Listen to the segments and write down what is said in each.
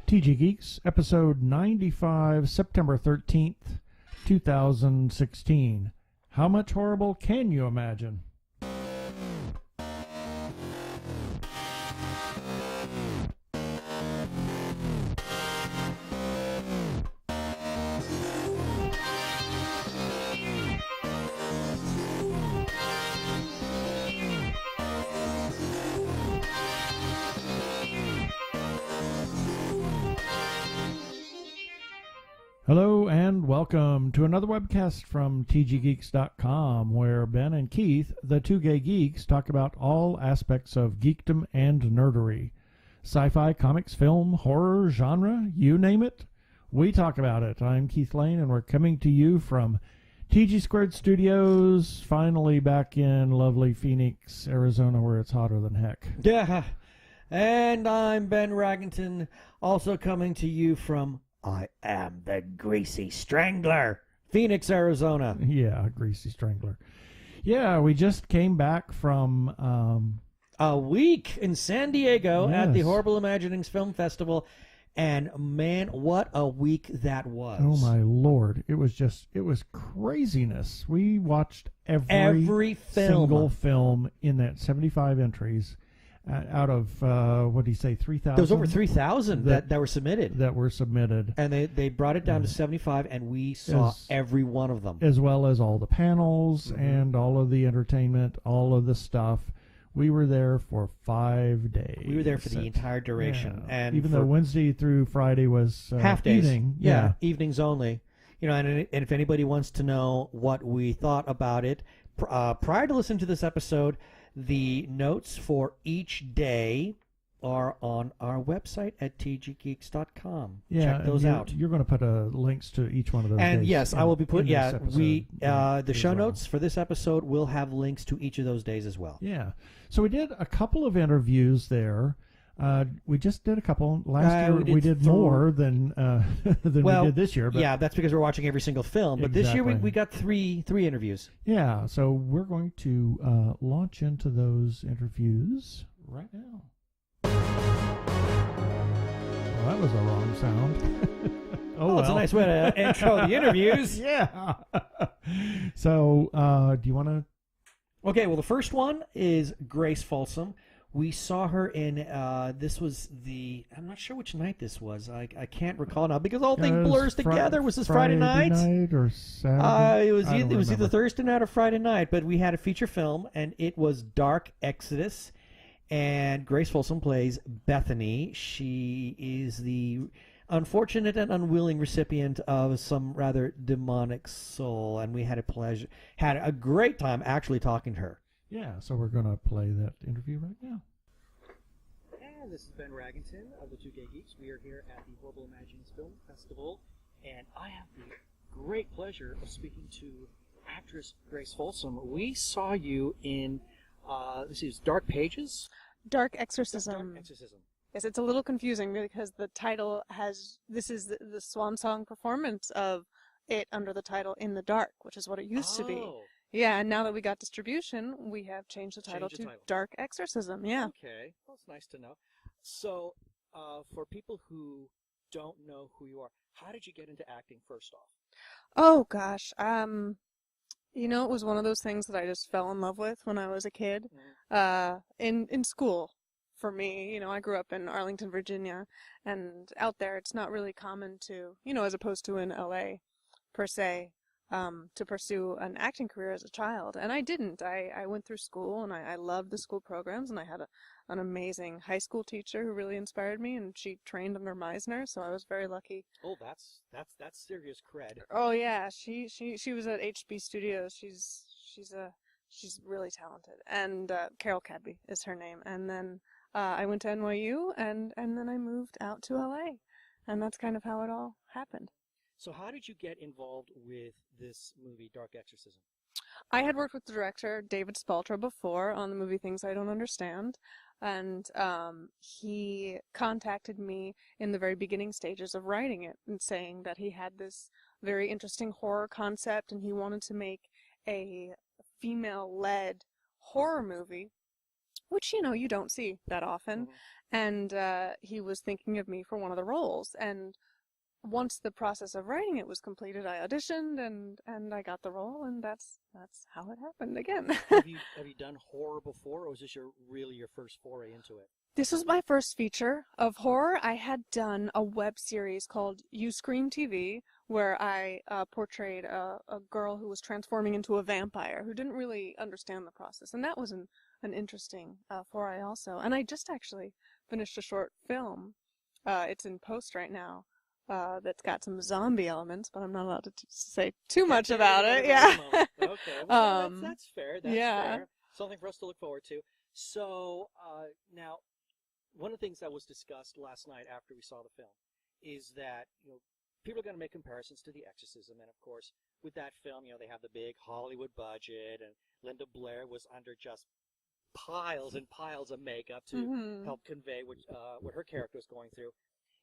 TG Geeks, episode 95, September 13th, 2016. How much horrible can you imagine? Hello and welcome to another webcast from tggeeks.com, where Ben and Keith, the Two Gay Geeks, talk about all aspects of geekdom and nerdery. Sci-fi, comics, film, horror, genre, you name it, we talk about it. I'm Keith Lane and we're coming to you from TG Squared Studios, finally back in lovely Phoenix, Arizona, where it's hotter than heck. Yeah, and I'm Ben Raggington, also coming to you from I am the Greasy Strangler, Phoenix, Arizona. Yeah, Greasy Strangler. Yeah, we just came back from a week in San Diego at the Yes. Horrible Imaginings Film Festival, and man, what a week that was. Oh my Lord. It was craziness. We watched every single film in that 75 entries out of, what do you say, 3,000? There was over 3,000 that were submitted. That were submitted. And they brought it down to 75, and we saw every one of them. As well as all the panels and all of the entertainment, all of the stuff. We were there for 5 days. We were there for the entire duration. Yeah. And even though Wednesday through Friday was half days. Evening. Yeah, evenings only. You know, and if anybody wants to know what we thought about it, prior to listening to this episode, the notes for each day are on our website at tggeeks.com. Yeah, check those out. You're going to put links to each one of those. And days yes, I will be putting. Yeah, the show well. notes for this episode will have links to each of those days as well. Yeah. So we did a couple of interviews there. We just did a couple last year. We did more than we did this year. But yeah, that's because we're watching every single film. But this year Exactly. we got three interviews. Yeah. So we're going to launch into those interviews right now. Well, that was a wrong sound. Oh, it's a nice way to intro the interviews. Yeah. So, do you want to? Okay. Well, the first one is Grace Folsom. We saw her in, this was I'm not sure which night this was. I can't recall now because all things blurs together. Was this Friday night? Or Saturday? It was either Thursday night or Friday night, but we had a feature film, and it was Dark Exodus, and Grace Folsom plays Bethany. She is the unfortunate and unwilling recipient of some rather demonic soul, and we had a great time actually talking to her. Yeah, so we're going to play that interview right now. And this is Ben Raggington of the Two Gay Geeks. We are here at the Horrible Imaginings Film Festival, and I have the great pleasure of speaking to actress Grace Folsom. We saw you in, this is Dark Pages? Dark Exorcism. Dark Exorcism. Yes, it's a little confusing because the title this is the swan song performance of it under the title In the Dark, which is what it used to be. Yeah, and now that we got distribution, we have changed the title to Dark Exorcism. Yeah. Okay, well, it's nice to know. So, for people who don't know who you are, how did you get into acting first off? Oh gosh, you know, it was one of those things that I just fell in love with when I was a kid. In school, for me, you know, I grew up in Arlington, Virginia, and out there, it's not really common to, you know, as opposed to in LA, per se. To pursue an acting career as a child, and I didn't. I went through school, and I loved the school programs, and I had an amazing high school teacher who really inspired me, and she trained under Meisner, so I was very lucky. Oh, that's serious cred. Oh yeah, she was at HB Studios. She's really talented, and Carol Cadby is her name. And then I went to NYU, and then I moved out to LA, and that's kind of how it all happened. So how did you get involved with this movie, Dark Exorcism? I had worked with the director, David Spaltra, before on the movie Things I Don't Understand, and he contacted me in the very beginning stages of writing it and saying that he had this very interesting horror concept and he wanted to make a female-led horror movie which, you don't see that often. And he was thinking of me for one of the roles. And once the process of writing it was completed, I auditioned and I got the role, and that's how it happened again. have you done horror before, or was this really your first foray into it? This was my first feature of horror. I had done a web series called You Scream TV, where I portrayed a girl who was transforming into a vampire who didn't really understand the process, and that was an interesting foray also. And I just actually finished a short film. It's in post right now. That's got some zombie elements, but I'm not allowed to say too much about it. Yeah. Okay. Well, that's fair. That's fair. Something for us to look forward to. So now, one of the things that was discussed last night after we saw the film is that people are going to make comparisons to The Exorcism, and of course, with that film, they have the big Hollywood budget, and Linda Blair was under just piles and piles of makeup to help convey what her character was going through.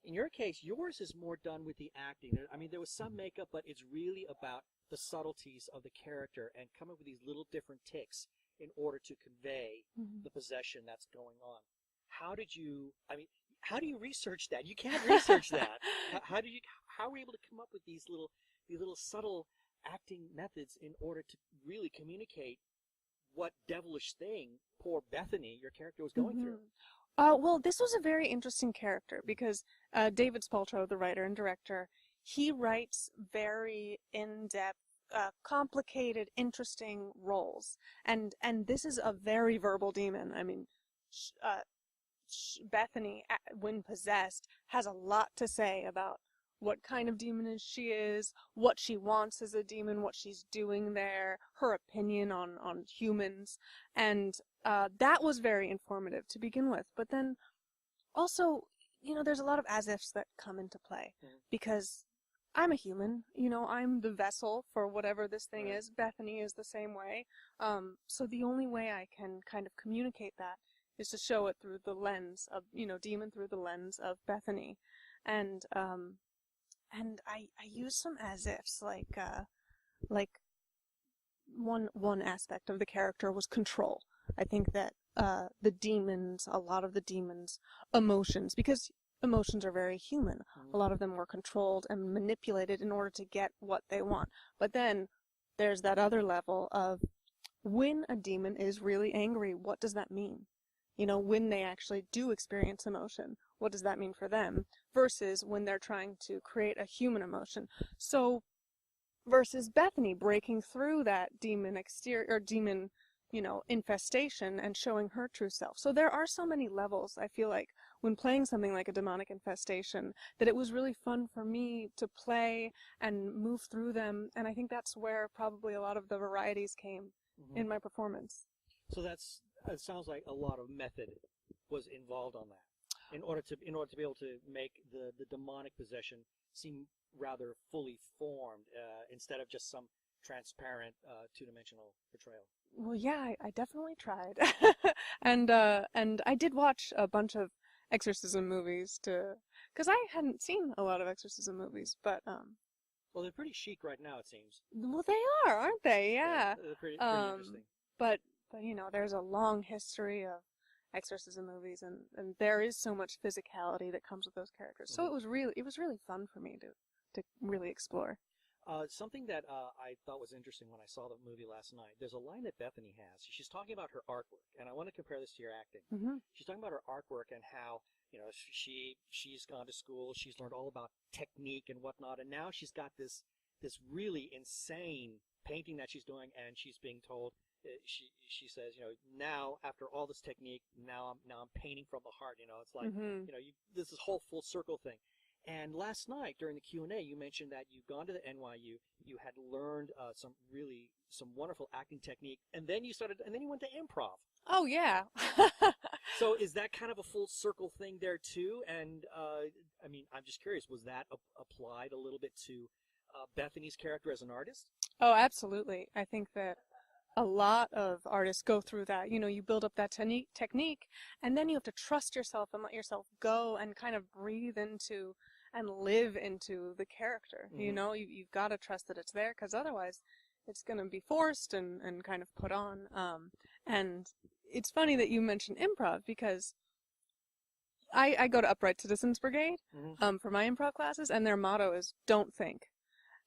In your case, yours is more done with the acting. I mean, there was some makeup, but it's really about the subtleties of the character and come up with these little different ticks in order to convey the possession that's going on. How do you research that? You can't research that. How are you able to come up with these little subtle acting methods in order to really communicate what devilish thing poor Bethany, your character, was going through? Well, this was a very interesting character because David Spaltro, the writer and director, he writes very in-depth, complicated, interesting roles. And this is a very verbal demon. I mean, Bethany, when possessed, has a lot to say about what kind of demon she is, what she wants as a demon, what she's doing there, her opinion on humans. And that was very informative to begin with. But then also, there's a lot of as-ifs that come into play because I'm a human, I'm the vessel for whatever this thing is. Bethany is the same way. So the only way I can kind of communicate that is to show it through the lens of, demon through the lens of Bethany. And I use some as-ifs, like one aspect of the character was control. I think that a lot of the demons' emotions, because emotions are very human, a lot of them were controlled and manipulated in order to get what they want. But then there's that other level of when a demon is really angry, what does that mean? When they actually do experience emotion, what does that mean for them? Versus when they're trying to create a human emotion. So, versus Bethany breaking through that demon infestation and showing her true self. So there are so many levels, I feel like, when playing something like a demonic infestation, that it was really fun for me to play and move through them. And I think that's where probably a lot of the varieties came in my performance. So it sounds like a lot of method was involved on that in order to be able to make the demonic possession seem rather fully formed instead of just some transparent two-dimensional portrayal. Well, yeah, I definitely tried. and I did watch a bunch of exorcism movies because I hadn't seen a lot of exorcism movies, but well, they're pretty chic right now, it seems. Well, they are, aren't they? Yeah. They're pretty interesting. But there's a long history of exorcism movies, and there is so much physicality that comes with those characters. So it was really fun for me to really explore. Something that I thought was interesting when I saw the movie last night, there's a line that Bethany has. She's talking about her artwork, and I want to compare this to your acting. She's talking about her artwork and how, she's gone to school, she's learned all about technique and whatnot, and now she's got this really insane painting that she's doing, and she's being told, she says, now after all this technique, now I'm painting from the heart. It's like, this is whole full circle thing. And last night during the Q&A, you mentioned that you've gone to the NYU, you had learned some wonderful acting technique, and then you went to improv. Oh yeah. So is that kind of a full circle thing there too? And I'm just curious, was that applied a little bit to Bethany's character as an artist? Oh, absolutely. I think that a lot of artists go through that. You build up that technique, and then you have to trust yourself and let yourself go and kind of breathe into and live into the character. You've got to trust that it's there, because otherwise it's going to be forced and kind of put on. And it's funny that you mentioned improv because I go to Upright Citizens Brigade for my improv classes, and their motto is "Don't think."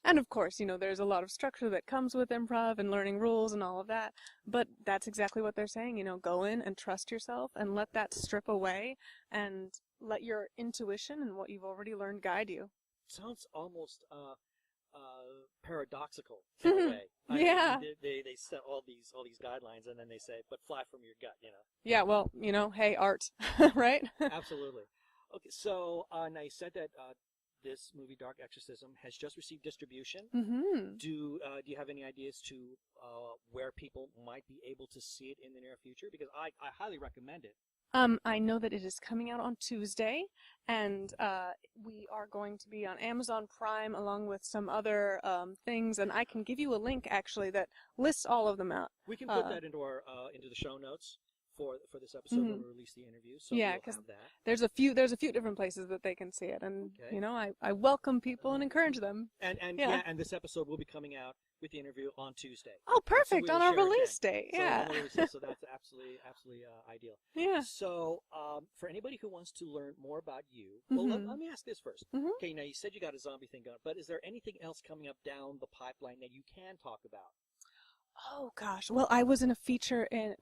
And of course, there's a lot of structure that comes with improv and learning rules and all of that. But that's exactly what they're saying. Go in and trust yourself and let that strip away and let your intuition and what you've already learned guide you. Sounds almost paradoxical in a way. Yeah. They set all these guidelines, and then they say, but fly from your gut, Yeah, well, hey, art, right? Absolutely. Okay, so now you said that this movie, Dark Exorcism, has just received distribution. Mm-hmm. Do you have any ideas to where people might be able to see it in the near future? Because I highly recommend it. I know that it is coming out on Tuesday, and we are going to be on Amazon Prime along with some other things, and I can give you a link actually that lists all of them out. We can put that into our into the show notes for this episode when we release the interview. So yeah, because there's a few different places that they can see it, and I welcome people and encourage them. And and this episode will be coming out with the interview on Tuesday. Oh, perfect, so on our release date. Yeah. So that's absolutely ideal. Yeah. So for anybody who wants to learn more about you, well, let me ask this first. Okay, now you said you got a zombie thing going, but is there anything else coming up down the pipeline that you can talk about? Oh gosh, well, I was in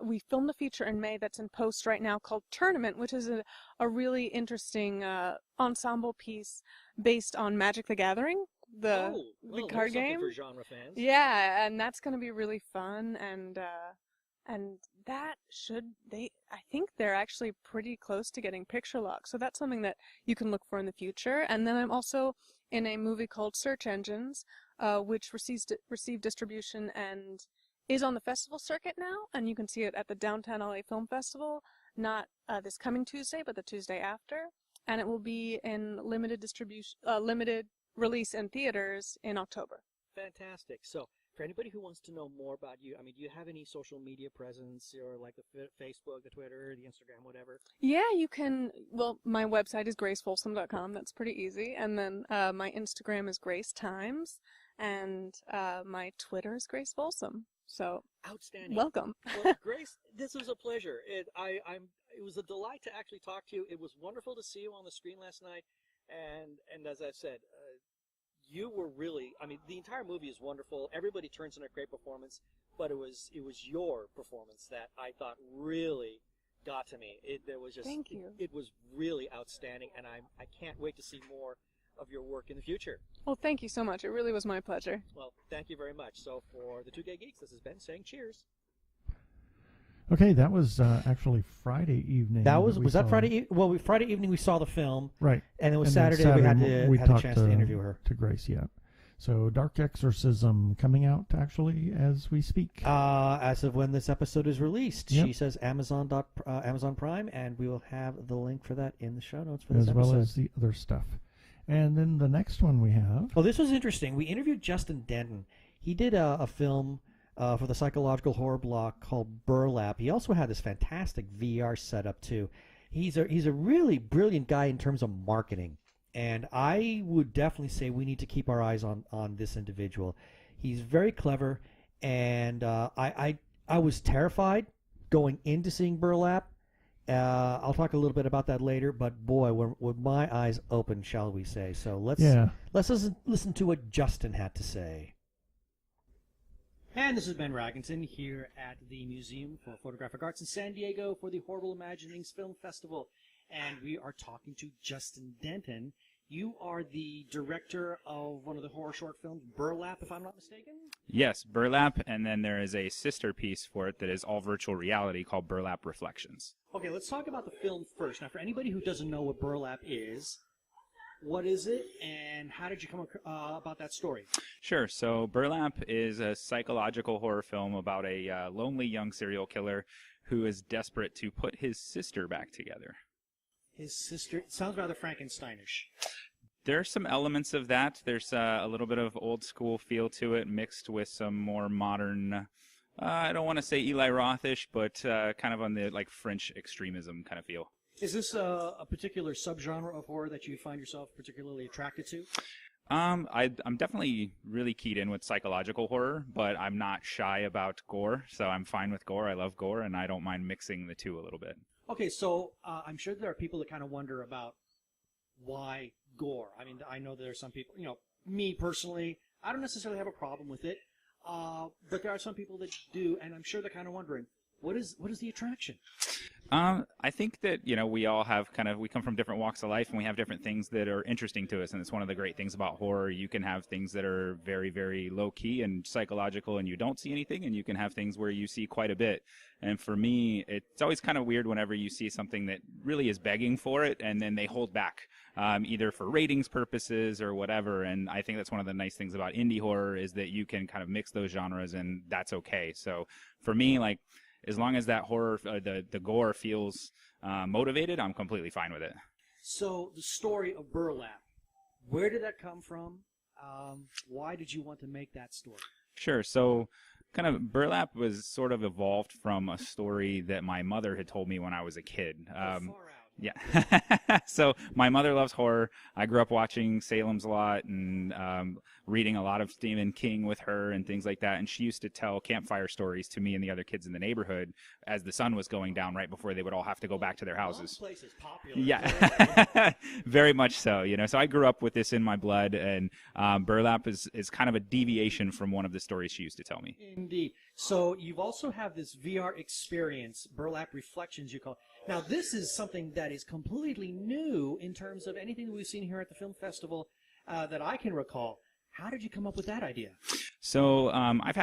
we filmed a feature in May that's in post right now called Tournament, which is a really interesting ensemble piece based on Magic the Gathering, the card game. For genre fans. Yeah, and that's going to be really fun, and that I think they're actually pretty close to getting picture lock, so that's something that you can look for in the future. And then I'm also in a movie called Search Engines, which received distribution and is on the festival circuit now, and you can see it at the Downtown LA Film Festival, not this coming Tuesday, but the Tuesday after, and it will be in limited release in theaters in October. Fantastic. So, for anybody who wants to know more about you, do you have any social media presence, or like the Facebook, the Twitter, the Instagram, whatever? Yeah, you can. Well, my website is gracefolsom.com. That's pretty easy. And then my Instagram is Grace Times, and my Twitter is Grace Folsom. So outstanding. Welcome. Well, Grace, this was a pleasure. It was a delight to actually talk to you. It was wonderful to see you on the screen last night, and as I've said, you were really. The entire movie is wonderful. Everybody turns in a great performance, but it was your performance that I thought really got to me. Thank you. It was really outstanding, and I can't wait to see more of your work in the future. Well, thank you so much. It really was my pleasure. Well, thank you very much. So for the Two Gay Geeks, this is Ben saying cheers. Okay, that was actually Friday evening. Was that Friday? Well, Friday evening we saw the film, right? And it was Saturday we had a chance to interview her. To Grace, yeah. So Dark Exorcism coming out actually as we speak. As of when this episode is released, Yep. she says Amazon Prime, and we will have the link for that in the show notes for this episode. As well as the other stuff. And then the next one we have. Well, this was interesting. We interviewed Justin Denton. He did a film for the psychological horror block called Burlap. He also had this fantastic VR setup too. He's a really brilliant guy in terms of marketing, and I would definitely say we need to keep our eyes on this individual. He's very clever, and I was terrified going into seeing Burlap. I'll talk a little bit about that later, but boy, were my eyes open, shall we say. So let's listen to what Justin had to say. And this is Ben Raggington here at the Museum for Photographic Arts in San Diego for the Horrible Imaginings Film Festival. And we are talking to Justin Denton. You are the director of one of the horror short films, Burlap, if I'm not mistaken? Yes, Burlap, and then there is a sister piece for it that is all virtual reality called Burlap Reflections. Okay, let's talk about the film first. Now, for anybody who doesn't know what Burlap is, what is it, and how did you come about that story? Sure. So Burlap is a psychological horror film about a lonely young serial killer who is desperate to put his sister back together. His sister? It sounds rather Frankensteinish. There's some elements of that. There's a little bit of old school feel to it mixed with some more modern, I don't want to say Eli Rothish, but kind of on the French extremism kind of feel. Is this a particular subgenre of horror that you find yourself particularly attracted to? I'm definitely really keyed in with psychological horror, but I'm not shy about gore, so I'm fine with gore. I love gore, and I don't mind mixing the two a little bit. Okay, so I'm sure there are people that kind of wonder about why gore. I mean, I know there are some people, me personally, I don't necessarily have a problem with it, but there are some people that do, and I'm sure they're kind of wondering, what is the attraction? I think that, we all have we come from different walks of life, and we have different things that are interesting to us, and it's one of the great things about horror. You can have things that are very, very low-key and psychological, and you don't see anything, and you can have things where you see quite a bit. And for me, it's always kind of weird whenever you see something that really is begging for it, and then they hold back, either for ratings purposes or whatever. And I think that's one of the nice things about indie horror is that you can kind of mix those genres, and that's okay. So for me, as long as that horror, the gore feels motivated, I'm completely fine with it. So the story of Burlap, where did that come from? Why did you want to make that story? Sure. So kind of Burlap was sort of evolved from a story that my mother had told me when I was a kid. Far out. Yeah. So my mother loves horror. I grew up watching Salem's a lot and reading a lot of Stephen King with her and things like that. And she used to tell campfire stories to me and the other kids in the neighborhood as the sun was going down right before they would all have to go back to their houses. Long place is popular. Yeah, very much so. So I grew up with this in my blood, and Burlap is kind of a deviation from one of the stories she used to tell me. Indeed. So you've also have this VR experience, Burlap Reflections, you call it. Now, this is something that is completely new in terms of anything that we've seen here at the film festival that I can recall. How did you come up with that idea? So I've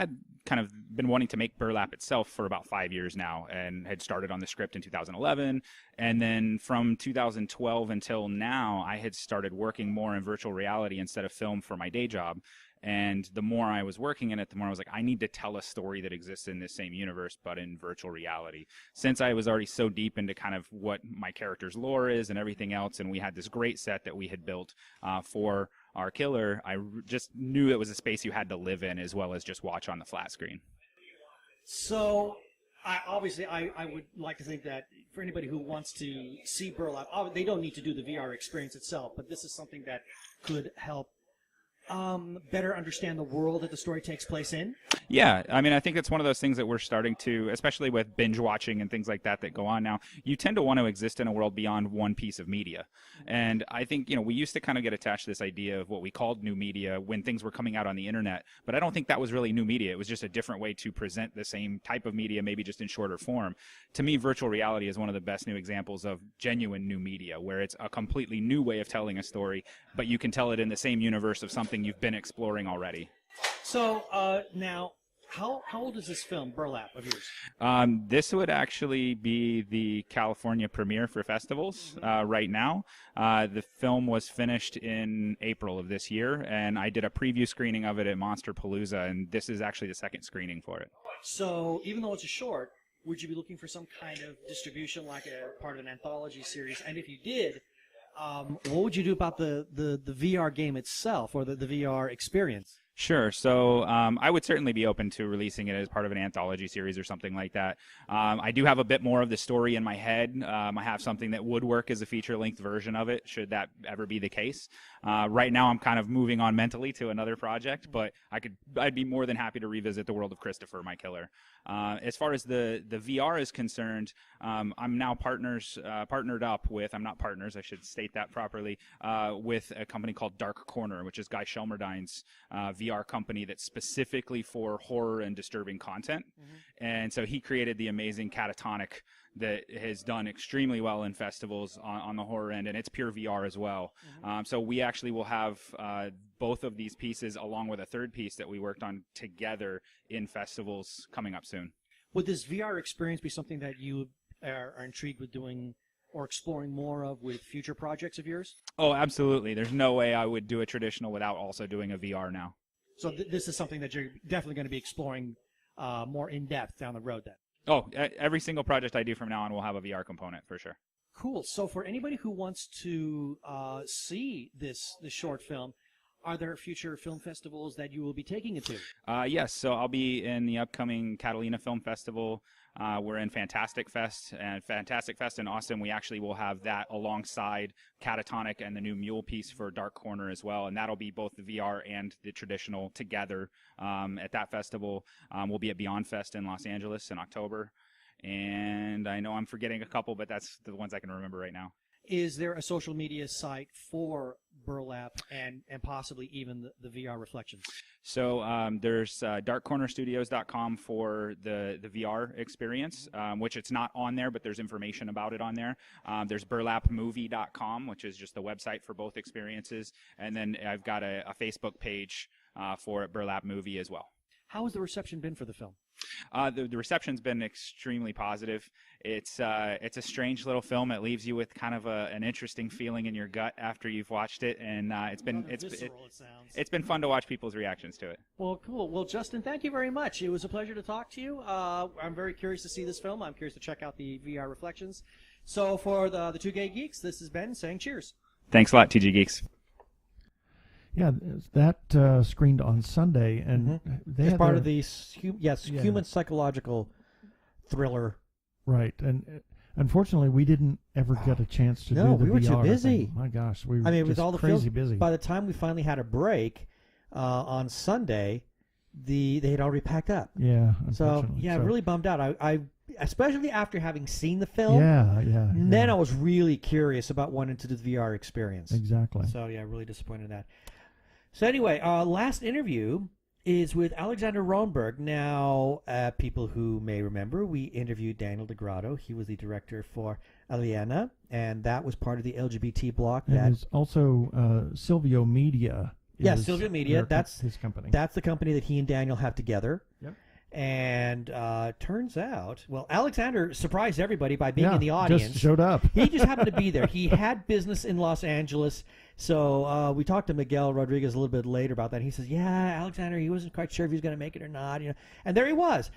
been wanting to make Burlap itself for about 5 years now, and had started on the script in 2011. And then from 2012 until now, I had started working more in virtual reality instead of film for my day job. And the more I was working in it, the more I was like, I need to tell a story that exists in this same universe, but in virtual reality. Since I was already so deep into kind of what my character's lore is and everything else, and we had this great set that we had built for our killer, I just knew it was a space you had to live in as well as just watch on the flat screen. So, I would like to think that for anybody who wants to see Burlap, they don't need to do the VR experience itself, but this is something that could help better understand the world that the story takes place in. Yeah, I mean, I think it's one of those things that we're starting to, especially with binge watching and things like that go on now, you tend to want to exist in a world beyond one piece of media. And I think, we used to kind of get attached to this idea of what we called new media when things were coming out on the internet, but I don't think that was really new media. It was just a different way to present the same type of media, maybe just in shorter form. To me, virtual reality is one of the best new examples of genuine new media, where it's a completely new way of telling a story, but you can tell it in the same universe of something you've been exploring already. So, now, how old is this film, Burlap, of yours? This would actually be the California premiere for festivals right now. The film was finished in April of this year, and I did a preview screening of it at Monsterpalooza, and this is actually the second screening for it. So, even though it's a short, would you be looking for some kind of distribution, like a part of an anthology series? And if you did, what would you do about the VR game itself, or the VR experience? Sure. So I would certainly be open to releasing it as part of an anthology series or something like that. I do have a bit more of the story in my head. I have something that would work as a feature-length version of it, should that ever be the case. Right now, I'm kind of moving on mentally to another project, but I'd be more than happy to revisit the world of Christopher, my killer. As far as the VR is concerned, I'm now partnered up with, I'm not partners, I should state that properly, with a company called Dark Corner, which is Guy Shelmerdine's VR company that's specifically for horror and disturbing content. Mm-hmm. And so he created the amazing Catatonic that has done extremely well in festivals on the horror end, and it's pure VR as well. Mm-hmm. So we actually will have both of these pieces along with a third piece that we worked on together in festivals coming up soon. Would this VR experience be something that you are intrigued with doing or exploring more of with future projects of yours? Oh, absolutely. There's no way I would do a traditional without also doing a VR now. So this is something that you're definitely going to be exploring more in depth down the road then? Oh, every single project I do from now on will have a VR component for sure. Cool. So for anybody who wants to see this short film, are there future film festivals that you will be taking it to? Yes. So I'll be in the upcoming Catalina Film Festival We're in Fantastic Fest, and Fantastic Fest in Austin, we actually will have that alongside Catatonic and the new Mule piece for Dark Corner as well, and that'll be both the VR and the traditional together at that festival. We'll be at Beyond Fest in Los Angeles in October, and I know I'm forgetting a couple, but that's the ones I can remember right now. Is there a social media site for Burlap and possibly even the VR reflections? So there's darkcornerstudios.com for the VR experience, which it's not on there, but there's information about it on there. There's burlapmovie.com, which is just the website for both experiences. And then I've got a Facebook page for Burlap Movie as well. How has the reception been for the film? The reception's been extremely positive. It's a strange little film. It leaves you with kind of an interesting feeling in your gut after you've watched it, and it's been fun to watch people's reactions to it. Well, cool. Well, Justin, thank you very much. It was a pleasure to talk to you. I'm very curious to see this film. I'm curious to check out the VR reflections. So for the Two Gay Geeks, this is Ben saying cheers. Thanks a lot, TG Geeks. Yeah, that screened on Sunday, and they It's had part their- of the human psychological thriller. right. And unfortunately, we didn't ever get a chance to do the we were too VR busy. thing. My gosh, we were I mean, just with all the crazy films, busy. by the time we finally had a break on Sunday, they had already packed up. Yeah, So unfortunately. yeah, really bummed out. I especially after having seen the film. Yeah. Then I was really curious about wanting to do the VR experience. Exactly. So yeah, really disappointed in that. So anyway, last interview is with Alexander Ronberg. Now, people who may remember, we interviewed Daniel DeGrotto. He was the director for Aliena, and that was part of the LGBT block. And That there's also Silvio Media. Yeah, is Silvio Media. That's his company. That's the company that he and Daniel have together. Yep. And turns out, well, Alexander surprised everybody by being in the just audience. showed up. He just happened to be there. He had business in Los Angeles. So we talked to Miguel Rodriguez a little bit later about that. He says, yeah, Alexander, he wasn't quite sure if he was going to make it or not. And there he was.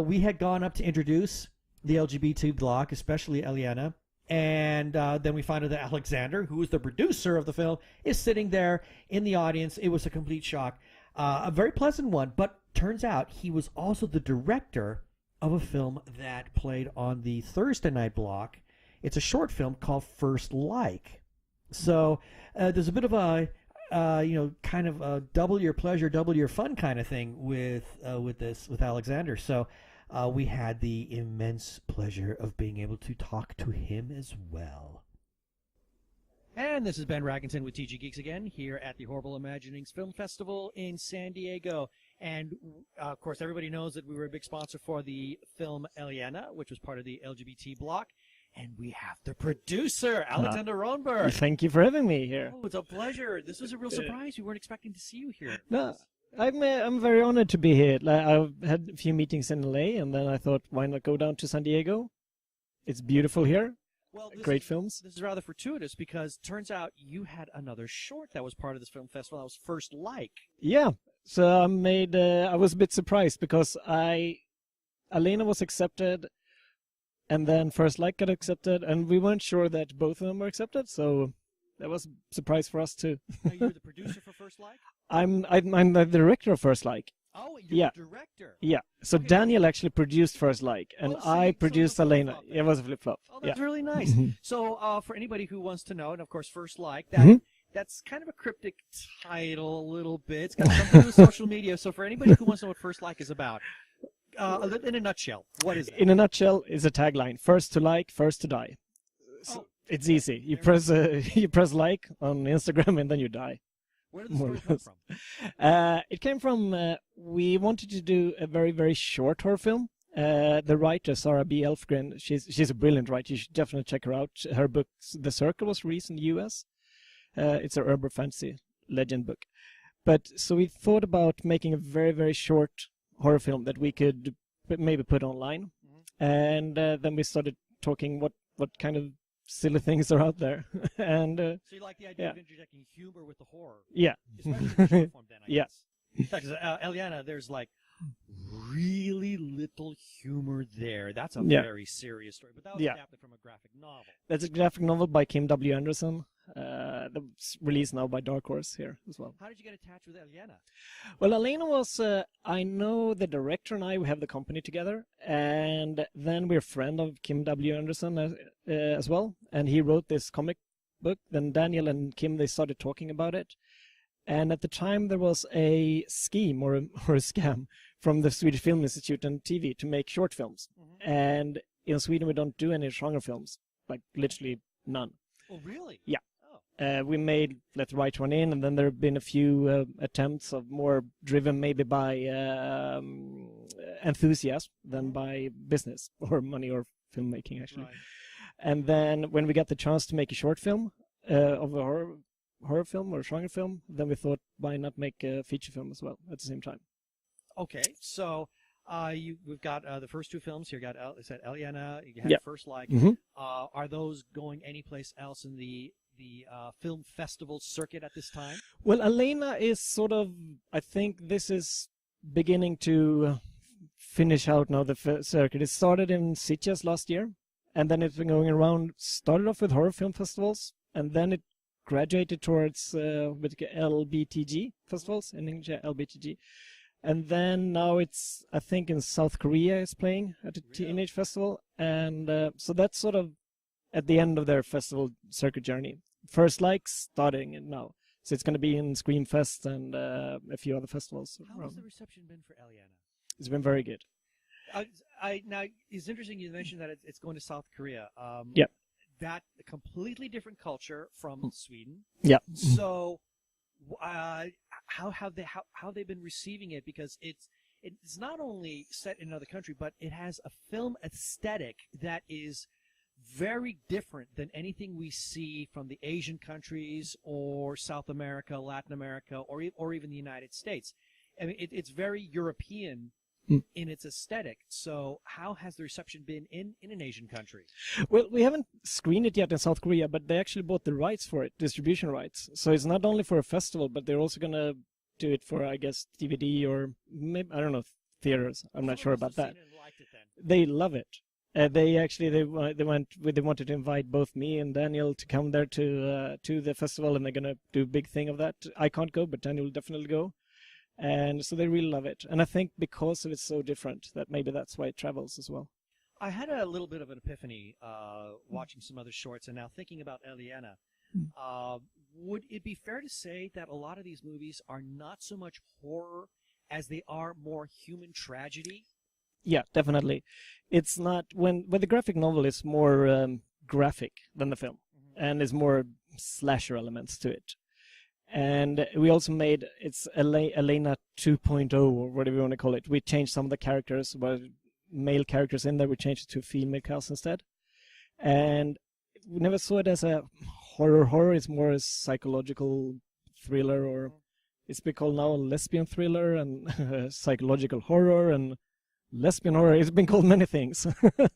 We had gone up to introduce the LGBT block, especially Eliana. And then we found out that Alexander, who was the producer of the film, is sitting there in the audience. It was a complete shock. A very pleasant one, but turns out he was also the director of a film that played on the Thursday night block. It's a short film called First Like. So there's a bit of a kind of a double your pleasure, double your fun kind of thing with Alexander. So we had the immense pleasure of being able to talk to him as well. And this is Ben Raggington with TG Geeks again, here at the Horrible Imaginings Film Festival in San Diego. And, of course, everybody knows that we were a big sponsor for the film Eliana, which was part of the LGBT block. And we have the producer, Alexander Ronberg. Thank you for having me here. Oh, it's a pleasure. This was a real surprise. We weren't expecting to see you here. No, I'm very honored to be here. I've had a few meetings in LA, and then I thought, why not go down to San Diego? It's beautiful here. Well, Great films. This is rather fortuitous because it turns out you had another short that was part of this film festival. That was First Like. Yeah. So I was a bit surprised because Elena was accepted, and then First Like got accepted, and we weren't sure that both of them were accepted. So that was a surprise for us too. Now, you're the producer for First Like? I'm the director of First Like. Oh, you're the director. Yeah. So Okay. Daniel actually produced First Like, and Oh, so I it was produced a Elena. flip-flop It was a flip flop. Oh, that's really nice. So, for anybody who wants to know, and of course, First Like, that's kind of a cryptic title a little bit. It's got something to do with social media. So, for anybody who wants to know what First Like is about, in a nutshell, what is it? In a nutshell, is a tagline: first to like, first to die. So it's easy. You press you press like on Instagram, and then you die. Where did the story come from? It came from we wanted to do a very, very short horror film. The writer Sarah B. Elfgren, she's a brilliant writer. You should definitely check her out. Her book The Circle was released in the U.S. It's a urban fantasy legend book. But so we thought about making a very, very short horror film that we could maybe put online. And then we started talking what kind of silly things are out there. And So you like the idea of interjecting humor with the horror? yeah. Especially in the short form, then, I Yeah. guess. Because Eliana, there's like really little humor there. That's a very serious story. But that was adapted from a graphic novel. That's a graphic novel by Kim W. Anderson. That's released now by Dark Horse here as well. How did you get attached with Elena? Well, Elena was, I know the director and I, we have the company together, and then we're a friend of Kim W. Anderson as well, and he wrote this comic book. Then Daniel and Kim, they started talking about it, and at the time there was a scheme or a scam from the Swedish Film Institute and TV to make short films, and in Sweden we don't do any genre films, like literally none. Oh, really? Yeah. Oh. We made Let's Write One In, and then there have been a few attempts of more driven maybe by enthusiasm than by business or money or filmmaking, actually. Right. And then when we got the chance to make a short film of a horror film or genre film, then we thought, why not make a feature film as well at the same time? Okay, so we've got the first two films here. You got Elena, you had Yeah. First Like. Mhm. Are those going anyplace else in the film festival circuit at this time? Well, Elena is sort of, I think this is beginning to finish out now the circuit. It started in Sitges last year, and then it's been going around, started off with horror film festivals, and then it graduated towards with LBTG festivals, in English, LBTG. And then now it's, I think in South Korea it's playing at a teenage festival, and so that's sort of at the end of their festival circuit journey. First Likes starting now, so it's going to be in Screamfest and a few other festivals. How has the reception been for Eliana? It's been very good. Now it's interesting you mentioned that it's going to South Korea. Yeah. That a completely different culture from Sweden. Yeah. So, how have they been receiving it? Because it's not only set in another country, but it has a film aesthetic that is very different than anything we see from the Asian countries or South America, Latin America, or even the United States. I mean, it's very European in its aesthetic. So how has the reception been in an Asian country? Well, we haven't screened it yet in South Korea, but they actually bought the rights for it, distribution rights. So it's not only for a festival, but they're also going to do it for, I guess, DVD or maybe, I don't know, theaters. I'm not sure about that. They love it. They wanted to invite both me and Daniel to come there to the festival, and they're gonna do a big thing of that. I can't go, but Daniel will definitely go, and so they really love it. And I think because of it's so different, that maybe that's why it travels as well. I had a little bit of an epiphany watching some other shorts, and now thinking about Eliana. Would it be fair to say that a lot of these movies are not so much horror as they are more human tragedy? Yeah, definitely. It's not when the graphic novel is more graphic than the film, and there's more slasher elements to it. And we also made it's Elena 2.0 or whatever you want to call it. We changed some of the characters, were male characters in there. We changed it to female cast instead, and we never saw it as a horror. It's more a psychological thriller, or it's been called now lesbian thriller and psychological horror and lesbian horror. It's been called many things.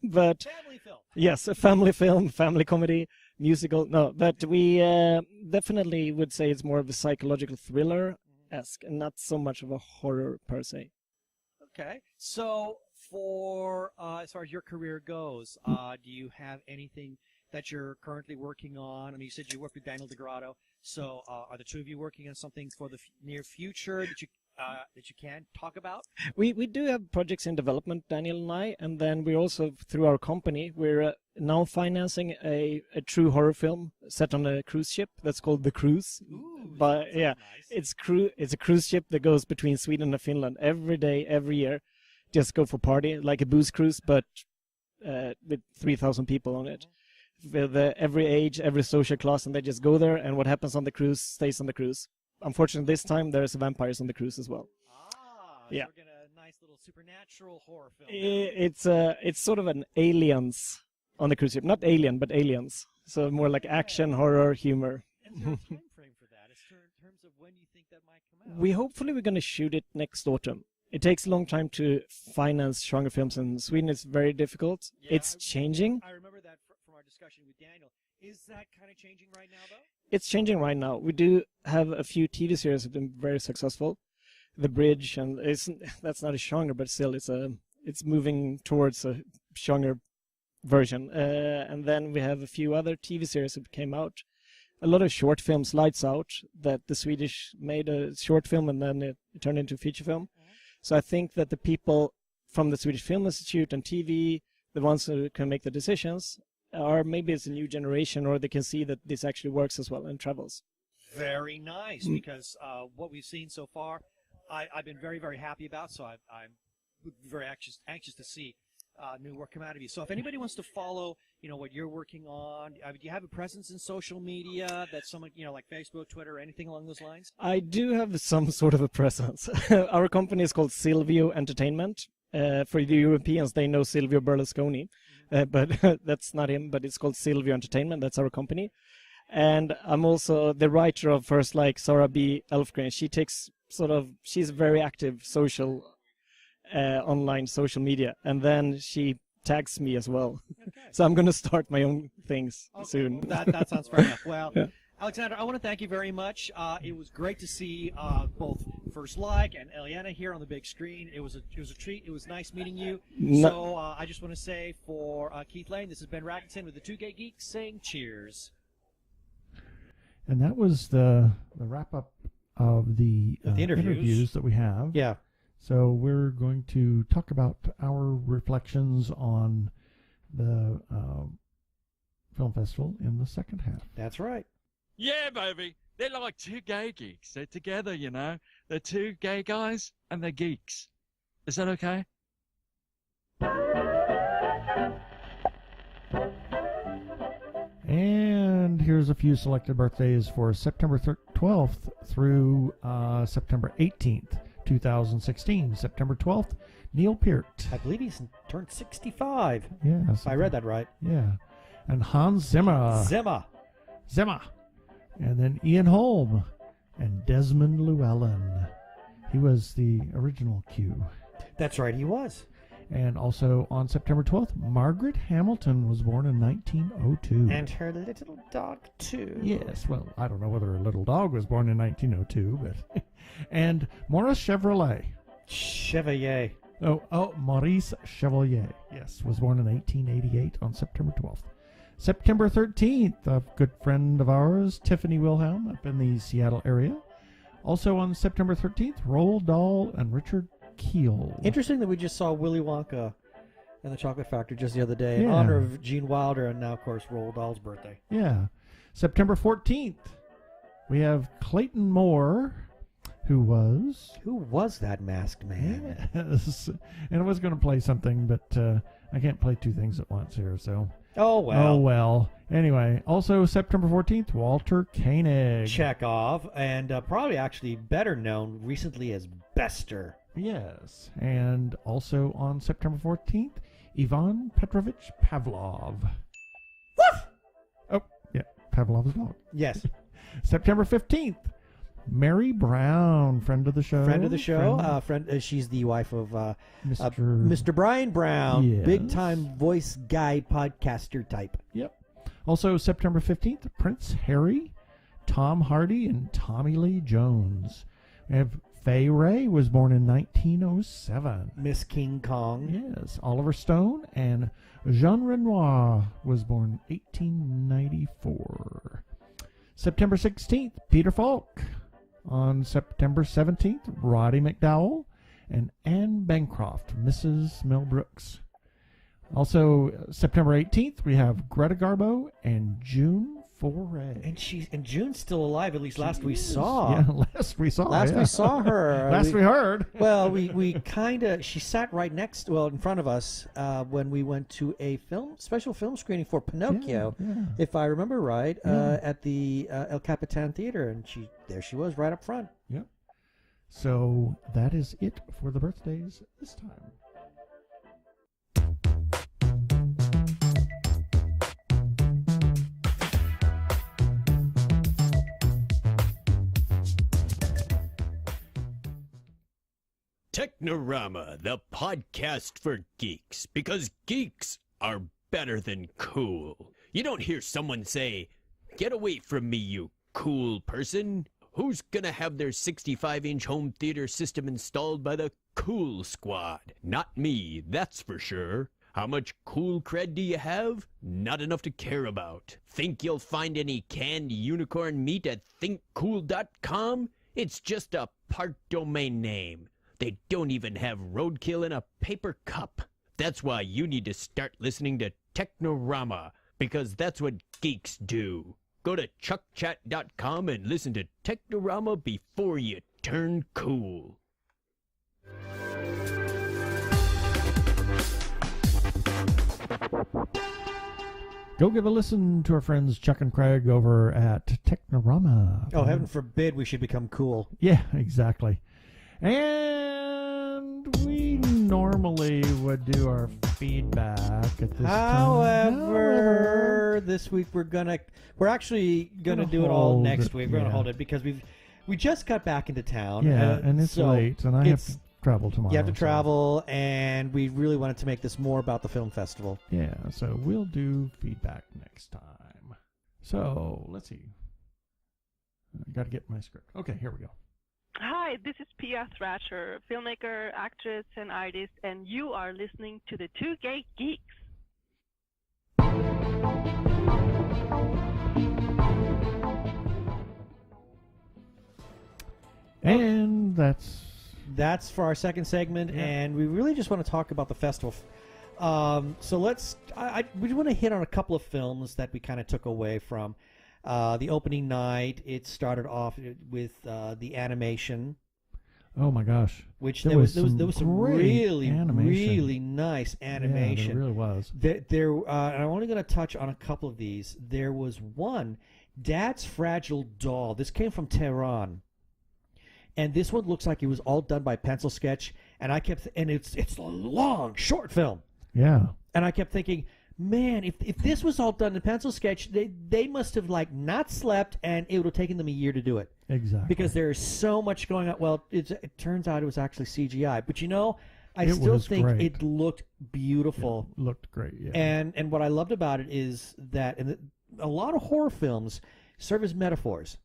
But family film. Yes, a family film, family comedy, musical. No, but we definitely would say it's more of a psychological thriller-esque and not so much of a horror per se. Okay. So for as far as your career goes, do you have anything that you're currently working on? I mean, you said you work with Daniel DeGrotto. So are the two of you working on something for the near future that you can talk about? We do have projects in development, Daniel and I, and then we also, through our company, we're now financing a true horror film set on a cruise ship that's called The Cruise. Ooh, But yeah, nice. it's a cruise ship that goes between Sweden and Finland every day, every year. Just go for party, like a booze cruise, but with 3,000 people on it. With every age, every social class, and they just go there, and what happens on the cruise stays on the cruise. Unfortunately, this time there's vampires on the cruise as well. Yeah. So we're getting a nice little supernatural horror film. It's sort of an aliens on the cruise ship, not alien, but aliens. So more like action, horror, humor. And is there a time frame for that? In terms of when you think that might come out? We're going to shoot it next autumn. It takes a long time to finance genre films in Sweden. It's very difficult. Yeah, It's changing. I remember that from our discussion with Daniel. Is that kind of changing right now, though? It's changing right now. We do have a few TV series that have been very successful. The Bridge, and that's not a genre, but still it's moving towards a genre version. And then we have a few other TV series that came out. a lot of short films, Lights Out, that the Swedish made a short film and then it turned into a feature film. So I think that the people from the Swedish Film Institute and TV, the ones who can make the decisions, or maybe it's a new generation, or they can see that this actually works as well and travels. Very nice, because what we've seen so far, I've been very, very happy about, so I'm very anxious to see new work come out of you. So if anybody wants to follow, what you're working on, do you have a presence in social media that someone, like Facebook, Twitter, anything along those lines? I do have some sort of a presence. Our company is called Silvio Entertainment. For the Europeans, they know Silvio Berlusconi, but that's not him, but it's called Silvio Entertainment. That's our company. And I'm also the writer of First Like, Sarah B. Elfgren. She's very active online social media, and then she tags me as well. Okay. So I'm going to start my own things soon. That sounds fair enough. Well, yeah. Alexander, I want to thank you very much. It was great to see both First Like and Eliana here on the big screen. It was a treat. It was nice meeting you. So I just want to say for Keith Lane, this is Ben Rackington with the Two Gay Geeks saying cheers. And that was the wrap-up of the interviews that we have. Yeah. So we're going to talk about our reflections on the film festival in the second half. That's right. Yeah, baby. They're like two gay geeks. They're together, They're two gay guys and they're geeks. Is that okay? And here's a few selected birthdays for September 12th through September 18th, 2016. September 12th, Neil Peart. I believe he's turned 65. Yes. I read that right. Yeah. And Hans Zimmer. Zimmer. And then Ian Holm and Desmond Llewellyn. He was the original Q. That's right, he was. And also on September 12th, Margaret Hamilton was born in 1902. And her little dog, too. Yes, well, I don't know whether her little dog was born in 1902, but... and Maurice Chevrolet. Maurice Chevalier, yes, was born in 1888 on September 12th. September 13th, a good friend of ours, Tiffany Wilhelm, up in the Seattle area. Also on September 13th, Roald Dahl and Richard Keel. Interesting that we just saw Willy Wonka and the Chocolate Factory just the other day in honor of Gene Wilder and now, of course, Roald Dahl's birthday. Yeah. September 14th, we have Clayton Moore, who was that masked man? Yes. And I was going to play something, but I can't play two things at once here, so... Oh, well. Anyway, also September 14th, Walter Koenig. Chekhov, and probably actually better known recently as Bester. Yes. And also on September 14th, Ivan Petrovich Pavlov. Woof! Oh, yeah, Pavlov's dog. Yes. September 15th, Mary Brown, friend of the show. She's the wife of Mr. Brian Brown, Yes. big-time voice guy, podcaster type. Yep. Also, September 15th, Prince Harry, Tom Hardy, and Tommy Lee Jones. We have Fay Ray was born in 1907. Miss King Kong. Yes. Oliver Stone and Jean Renoir was born 1894. September 16th, Peter Falk. On September 17th, Roddy McDowell and Anne Bancroft, Mrs. Mel Brooks. Also, September 18th, we have Greta Garbo and June Foray. And June's still alive, at least last we saw. Yeah, last we saw her. We heard. Well, we she sat right in front of us when we went to a special film screening for Pinocchio, if I remember right, at the El Capitan Theater, and there she was right up front. Yep. So that is it for the birthdays this time. Technorama, the podcast for geeks, because geeks are better than cool. You don't hear someone say, "Get away from me, you cool person." Who's gonna have their 65-inch home theater system installed by the Cool Squad? Not me, that's for sure. How much cool cred do you have? Not enough to care about. Think you'll find any canned unicorn meat at thinkcool.com? It's just a part domain name. They don't even have roadkill in a paper cup. That's why you need to start listening to Technorama, because that's what geeks do. Go to chuckchat.com and listen to Technorama before you turn cool. Go give a listen to our friends Chuck and Craig over at Technorama. Oh, heaven forbid we should become cool. Yeah, exactly. And we normally would do our feedback at this time. However, this week we're actually gonna do it all next week. We're gonna hold it because we just got back into town. Yeah, and it's late, and I have to travel tomorrow. You have to travel, and we really wanted to make this more about the film festival. Yeah, so we'll do feedback next time. So, let's see. I got to get my script. Okay, here we go. Hi, this is Pia Thrasher, filmmaker, actress, and artist, and you are listening to the Two Gay Geeks. And that's for our second segment, and we really just want to talk about the festival. So we want to hit on a couple of films that we kind of took away from the opening night. It started off with the animation. Oh my gosh! Which there was some really nice animation. Yeah, there really was. And I'm only going to touch on a couple of these. There was one, Dad's Fragile Doll. This came from Tehran. And this one looks like it was all done by pencil sketch, and it's a long, short film. Yeah. And I kept thinking, man, if this was all done in pencil sketch, they must have not slept, and it would have taken them a year to do it. Exactly. Because there's so much going on. Well, it turns out it was actually CGI, but I still think it looked beautiful. It looked great. Yeah. And what I loved about it is that a lot of horror films serve as metaphors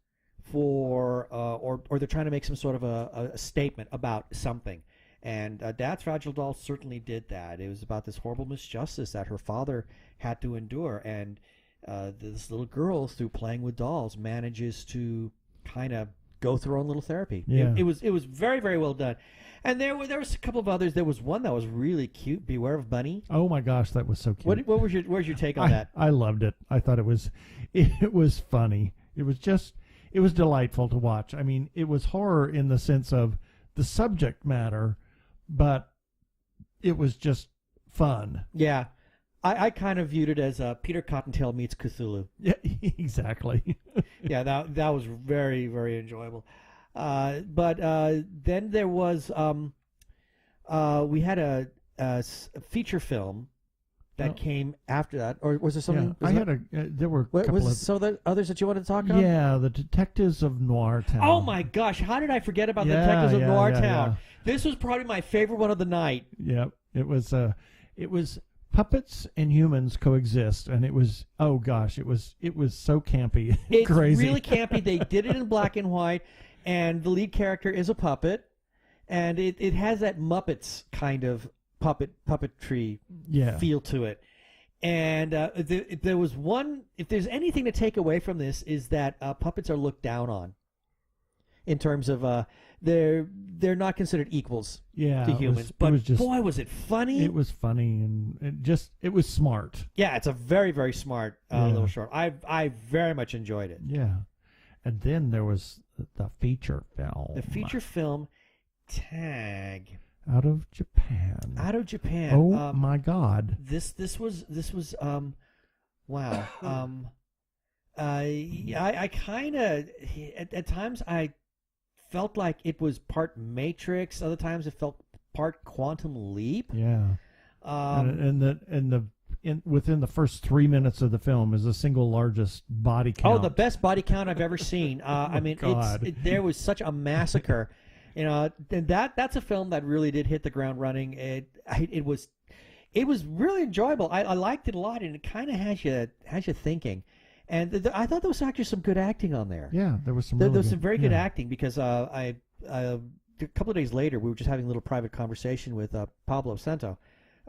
for or they're trying to make some sort of a statement about something, and Dad's Fragile Doll certainly did that. It was about this horrible misjustice that her father had to endure, and this little girl, through playing with dolls, manages to kind of go through her own little therapy. Yeah. It was very, very well done. And there was a couple of others. There was one that was really cute, Beware of Bunny. Oh my gosh, that was so cute. What was your take on that? I loved it. I thought it was funny. It was delightful to watch. I mean, it was horror in the sense of the subject matter, but it was just fun. Yeah. I kind of viewed it as Peter Cottontail meets Cthulhu. Yeah, exactly. Yeah, that was very, very enjoyable. But then there was we had a feature film that came after that, or was there something? Yeah, there were a couple of... So the others that you wanted to talk about? Yeah, the Detectives of Noir Town. Oh my gosh, how did I forget about the Detectives of Noir Town? This was probably my favorite one of the night. Yep, it was puppets and humans coexist, and it was, oh gosh, it was so campy. It's crazy. Really campy. They did it in black and white, and the lead character is a puppet, and it has that Muppets kind of puppetry feel to it. And there was one, if there's anything to take away from this, is that puppets are looked down on in terms of they're not considered equals to humans. Boy, was it funny. It was funny, and it was smart. Yeah, it's a very, very smart little short. I very much enjoyed it. Yeah. And then there was the feature film. The feature film, Tag. Out of Japan. Oh my God! This was wow. I kind of at times I felt like it was part Matrix. Other times it felt part Quantum Leap. Yeah. Within the first 3 minutes of the film is the single largest body count. Oh, the best body count I've ever seen. I mean, there was such a massacre. And that's a film that really did hit the ground running. It was really enjoyable. I liked it a lot, and it kind of has you thinking. And I thought there was actually some good acting on there. Yeah, there was some. There was some very good acting, because a couple of days later we were just having a little private conversation with Pablo Santo,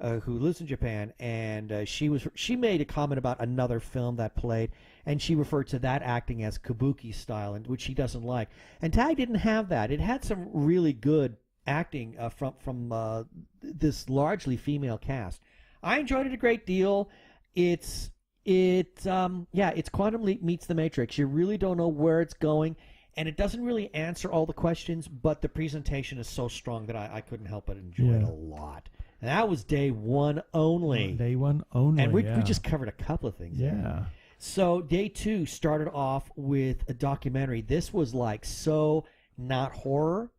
who lives in Japan, and she made a comment about another film that played, and she referred to that acting as kabuki style, and which she doesn't like. And Tag didn't have that. It had some really good acting from this largely female cast. I enjoyed it a great deal. It's Quantum Leap meets The Matrix. You really don't know where it's going, and it doesn't really answer all the questions, but the presentation is so strong that I couldn't help but enjoy it a lot. And that was day one only. Day one only, and we just covered a couple of things. Yeah. There. So day two started off with a documentary. This was like so not horror.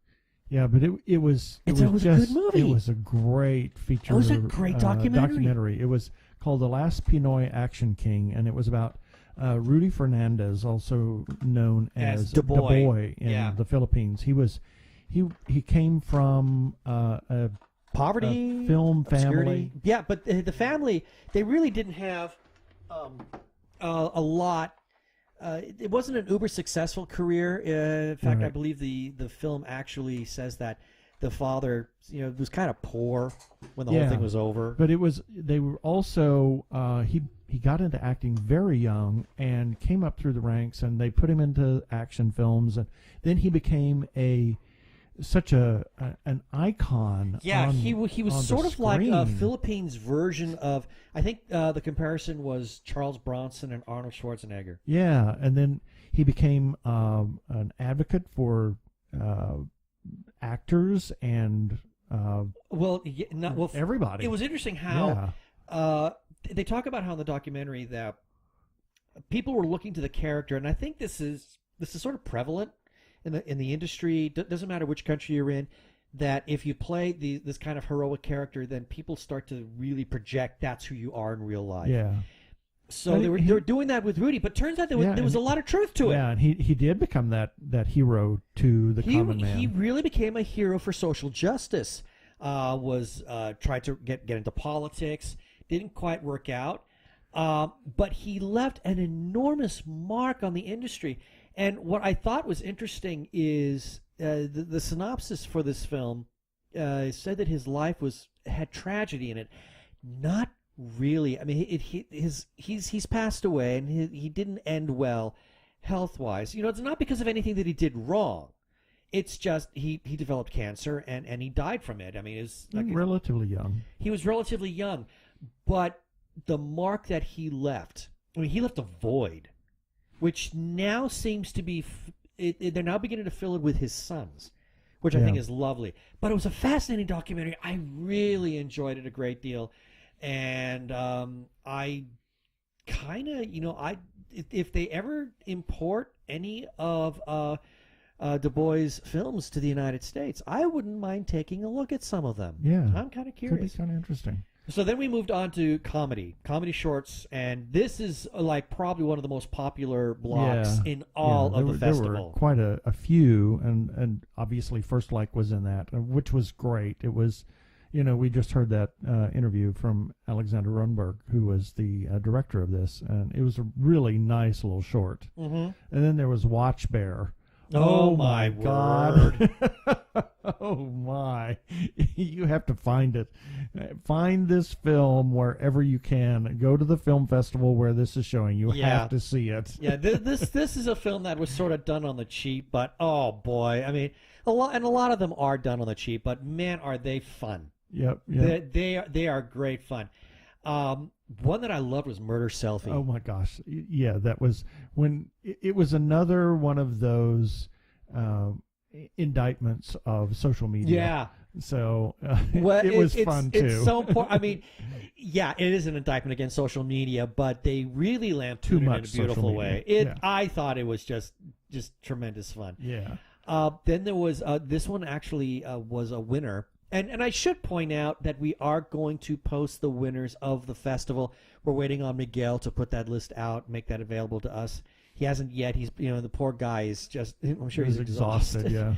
Yeah, but it was a good movie. It was a great feature. It was a great documentary. It was called The Last Pinoy Action King, and it was about Rudy Fernandez, also known as Du Boy in the Philippines. He came from a poverty, film obscurity. family. Yeah, but the family, they really didn't have a lot. It wasn't an uber successful career. In fact, I believe the film actually says that the father, was kind of poor when the whole thing was over. But they were also he got into acting very young and came up through the ranks, and they put him into action films, and then he became such an icon. Yeah, he was sort of like a Philippines version of, I think the comparison was Charles Bronson and Arnold Schwarzenegger. Yeah, and then he became an advocate for actors and everybody. It was interesting how they talk about how in the documentary that people were looking to the character, and I think this is sort of prevalent in the industry. Doesn't matter which country you're in, that if you play this kind of heroic character, then people start to really project that's who you are in real life. Yeah. So they were doing that with Rudy, but turns out there was a lot of truth to it. Yeah, and he did become that hero to the common man. He really became a hero for social justice. Tried to get into politics, didn't quite work out, but he left an enormous mark on the industry. And what I thought was interesting is the synopsis for this film said that his life had tragedy in it. Not really. I mean, he's passed away, and he didn't end well health-wise. It's not because of anything that he did wrong. It's just he developed cancer and he died from it. I mean, relatively young. He was relatively young, but the mark that he left a void, which now seems to be, they're now beginning to fill it with his sons, which I think is lovely. But it was a fascinating documentary. I really enjoyed it a great deal. And I kind of, if they ever import any of Du Bois' films to the United States, I wouldn't mind taking a look at some of them. Yeah. I'm kind of curious. Could be kind of interesting. So then we moved on to comedy shorts, and this is like probably one of the most popular blocks in all of the festival. There were quite a few, and obviously First Like was in that, which was great. It was, we just heard that interview from Alexander Runberg, who was the director of this, and it was a really nice little short. Mm-hmm. And then there was Watch Bear. Oh my God. Oh my. You have to find it. Find this film wherever you can. Go to the film festival where this is showing. You have to see it. Yeah, this is a film that was sort of done on the cheap, but oh boy. I mean, a lot of them are done on the cheap, but man, are they fun. Yep. They are great fun. One that I loved was Murder Selfie. Oh my gosh. Yeah, that was when it was another one of those indictments of social media. Yeah. So it was fun too. It's so important. I mean, yeah, it is an indictment against social media, but they really lampooned it in a beautiful way. I thought it was just tremendous fun. Yeah. Then there was this one actually was a winner. And I should point out that we are going to post the winners of the festival. We're waiting on Miguel to put that list out, make that available to us. He hasn't yet. He's, the poor guy is just, I'm sure he's exhausted. Yeah.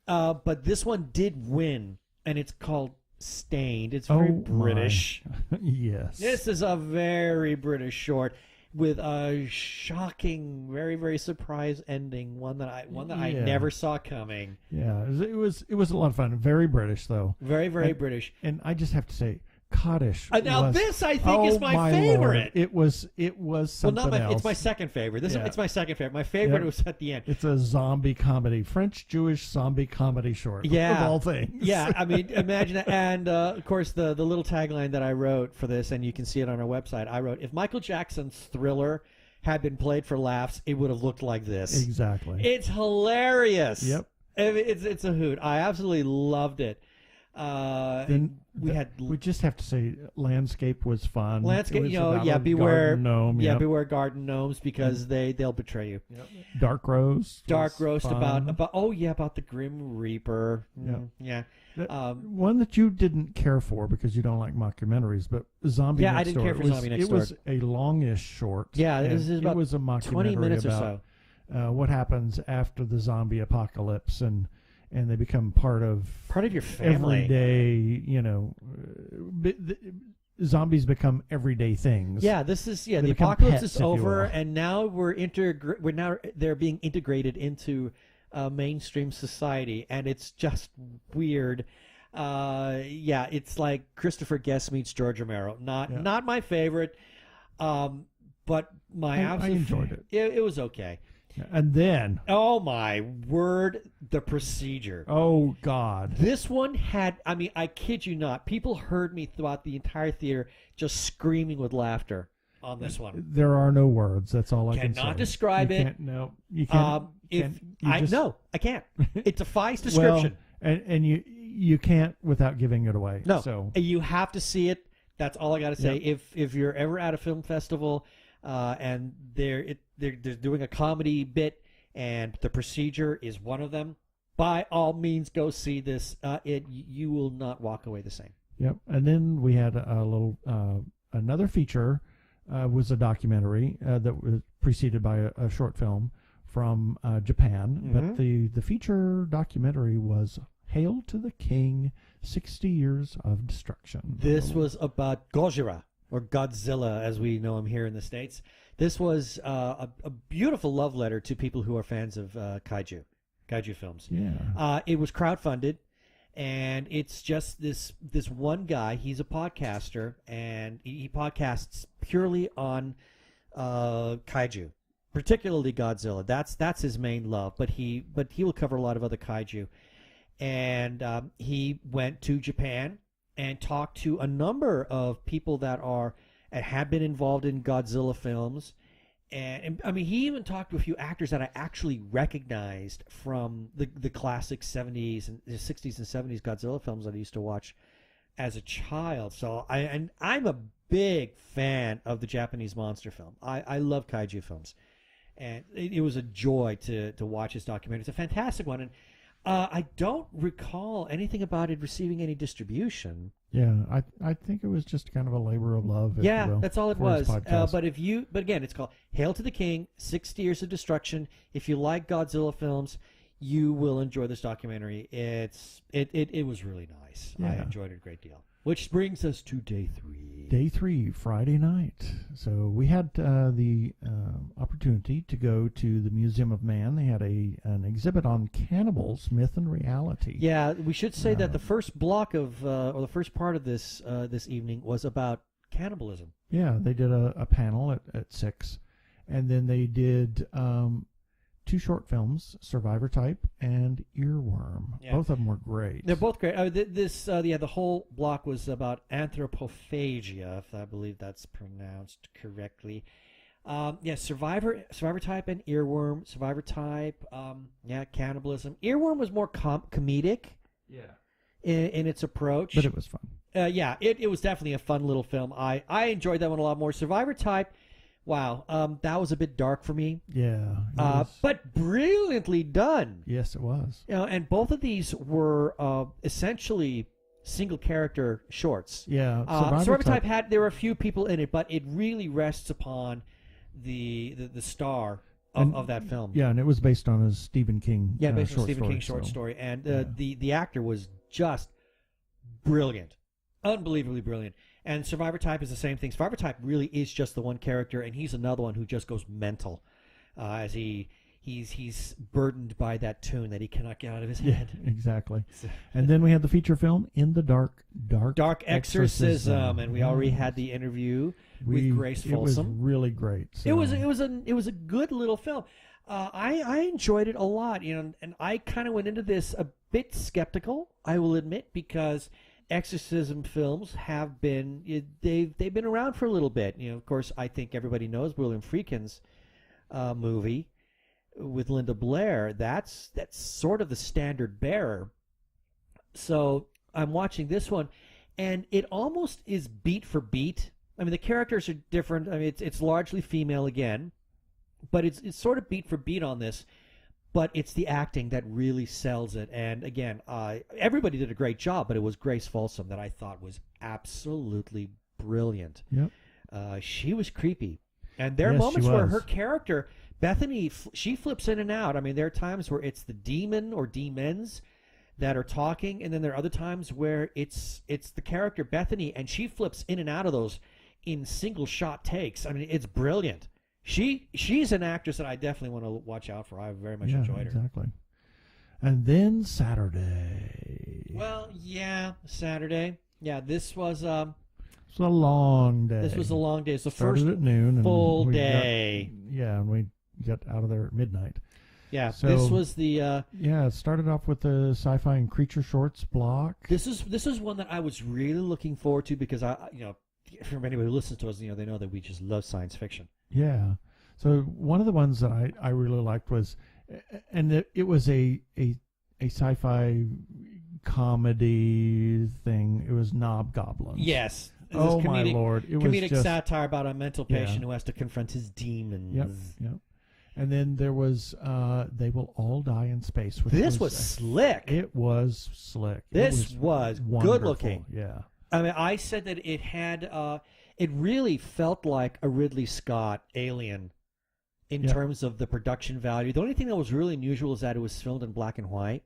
But this one did win, and it's called Stained. It's very British. Yes. This is a very British short with a shocking, very, very surprise ending. One that I never saw coming. Yeah, it was a lot of fun. Very British though. Very, very British. And I just have to say, Kaddish. Now was, this I think is my Lord. favorite. It was something else. It's my second favorite. Yeah. It's my second favorite. My favorite Yeah. was at the end. It's a zombie comedy, French-Jewish zombie comedy short. Yeah. Of all things. Yeah, I mean, imagine that. And of course, the little tagline that I wrote for this, and you can see it on our website. I wrote, "If Michael Jackson's Thriller had been played for laughs, it would have looked like this." Exactly. It's hilarious. Yep. I mean, it's a hoot. I absolutely loved it. We just have to say, landscape was fun. Landscape, It was you know, about yeah, a beware, garden gnome. yeah, Yep. beware garden gnomes because they'll betray you. Yep. Dark Roast. Dark was Roast fun. about the Grim Reaper. Yep. Yeah. One that you didn't care for because you don't like mockumentaries, but Zombie Yeah, Next I didn't Door. care for Zombie Next It Door. was a longish short. Yeah, and it was a about mockumentary 20 minutes about or so. what happens after the zombie apocalypse, and they become part of your family. everyday. Zombies become everyday things. Yeah, this is the become apocalypse pets, is if you over, will. and now they're being integrated into mainstream society, and it's just weird. It's like Christopher Guest meets George Romero. Not my favorite, but I enjoyed it. It was okay. And then, oh my word, The Procedure. Oh God, this one had, I mean, I kid you not, people heard me throughout the entire theater just screaming with laughter on this one. There are no words. That's all I can say. Cannot describe You it. Can't, no, you can't. No, I can't. It defies description. Well, and you can't without giving it away. No, so you have to see it. That's all I got to say. Yep. If you're ever at a film festival, and they're doing a comedy bit, and The Procedure is one of them, by all means go see this. You will not walk away the same. Yep. And then we had a little another feature was a documentary that was preceded by a short film from Japan. Mm-hmm. But the feature documentary was Hail to the King, 60 Years of Destruction. This was about Gojira, or Godzilla as we know him here in the States. This was a beautiful love letter to people who are fans of kaiju films. Yeah. It was crowdfunded, and it's just this one guy. He's a podcaster, and he podcasts purely on kaiju, particularly Godzilla. That's his main love, but he will cover a lot of other kaiju. And he went to Japan and talked to a number of people that have been involved in Godzilla films. And I mean, he even talked to a few actors that I actually recognized from the classic 70s and 60s and 70s Godzilla films that I used to watch as a child. So I'm a big fan of the Japanese monster film. I love kaiju films. And it was a joy to watch this documentary. It's a fantastic one. And I don't recall anything about it receiving any distribution. Yeah, I think it was just kind of a labor of love. If Yeah, you will, that's all it for his was. podcast. But again, it's called Hail to the King, 60 Years of Destruction. If you like Godzilla films, you will enjoy this documentary. It was really nice. Yeah. I enjoyed it a great deal. Which brings us to day 3. Day 3, Friday night. So we had the opportunity to go to the Museum of Man. They had an exhibit on cannibals, myth and reality. Yeah, we should say that the first block of or the first part of this evening was about cannibalism. Yeah, they did a panel at 6, and then they did 2 short films, Survivor Type and Earworm. Yeah. Both of them were great. They're both great. The whole block was about anthropophagia, if I believe that's pronounced correctly. Survivor Type and Earworm. Survivor Type, cannibalism. Earworm was more comedic. Yeah. In its approach, But it was fun. It was definitely a fun little film. I enjoyed that one a lot more. Survivor Type, wow, that was a bit dark for me. Yeah. But brilliantly done. Yes, it was. And both of these were essentially single character shorts. Yeah. Survivor Type there were a few people in it, but it really rests upon the star of that film. Yeah, and it was based on a Stephen King based on short Stephen story, King's short so. story. And the actor was just brilliant. Unbelievably brilliant. And Survivor Type is the same thing. Survivor Type really is just the one character, and he's another one who just goes mental as he he's burdened by that tune that he cannot get out of his head. Exactly. And then we had the feature film In the Dark Exorcism, and we already had the interview with Grace Folsom. It was really great. So. It was a good little film. I enjoyed it a lot, and I kind of went into this a bit skeptical, I will admit, because exorcism films have been they've been around for a little bit. Of course, I think everybody knows William Friedkin's movie with Linda Blair. That's sort of the standard bearer. So I'm watching this one, and it almost is beat for beat. I mean, the characters are different. I mean, it's largely female again, but it's sort of beat for beat on this. But it's the acting that really sells it. And again, everybody did a great job, but it was Grace Folsom that I thought was absolutely brilliant. Yep. She was creepy. And there are moments where her character, Bethany, she flips in and out. I mean, there are times where it's the demon or demons that are talking, and then there are other times where it's the character Bethany, and she flips in and out of those in single shot takes. I mean, it's brilliant. She's an actress that I definitely want to watch out for. I very much enjoyed her. Exactly. And then Saturday. Well, yeah, Saturday. Yeah, this was it was a long day. This was a long day. It's the Started first at noon full day. And we got out of there at midnight. Yeah, so, this was the it started off with the sci-fi and creature shorts block. This is one that I was really looking forward to because for anybody who listens to us, they know that we just love science fiction. Yeah. So one of the ones that I really liked was, and it was a sci-fi comedy thing. It was Knob Goblins. Yes. Oh my Lord! It was comedic satire about a mental patient who has to confront his demons. Yep. And then there was They Will All Die in Space. This was slick. It was slick. This was good looking. Yeah. I mean, I said that it had. It really felt like a Ridley Scott Alien in terms of the production value. The only thing that was really unusual is that it was filmed in black and white.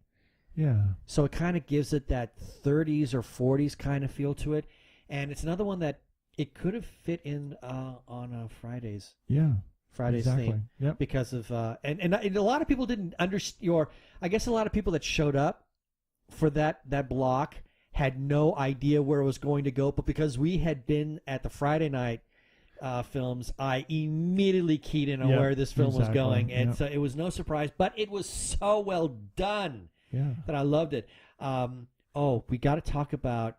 Yeah. So it kind of gives it that 30s or 40s kind of feel to it. And it's another one that it could have fit in on Fridays. Yeah. Fridays theme. Yep. Because of and a lot of people didn't understand, or I guess a lot of people that showed up for that block had no idea where it was going to go, but because we had been at the Friday night films, I immediately keyed in on where this film was going, and so it was no surprise, but it was so well done that I loved it. We got to talk about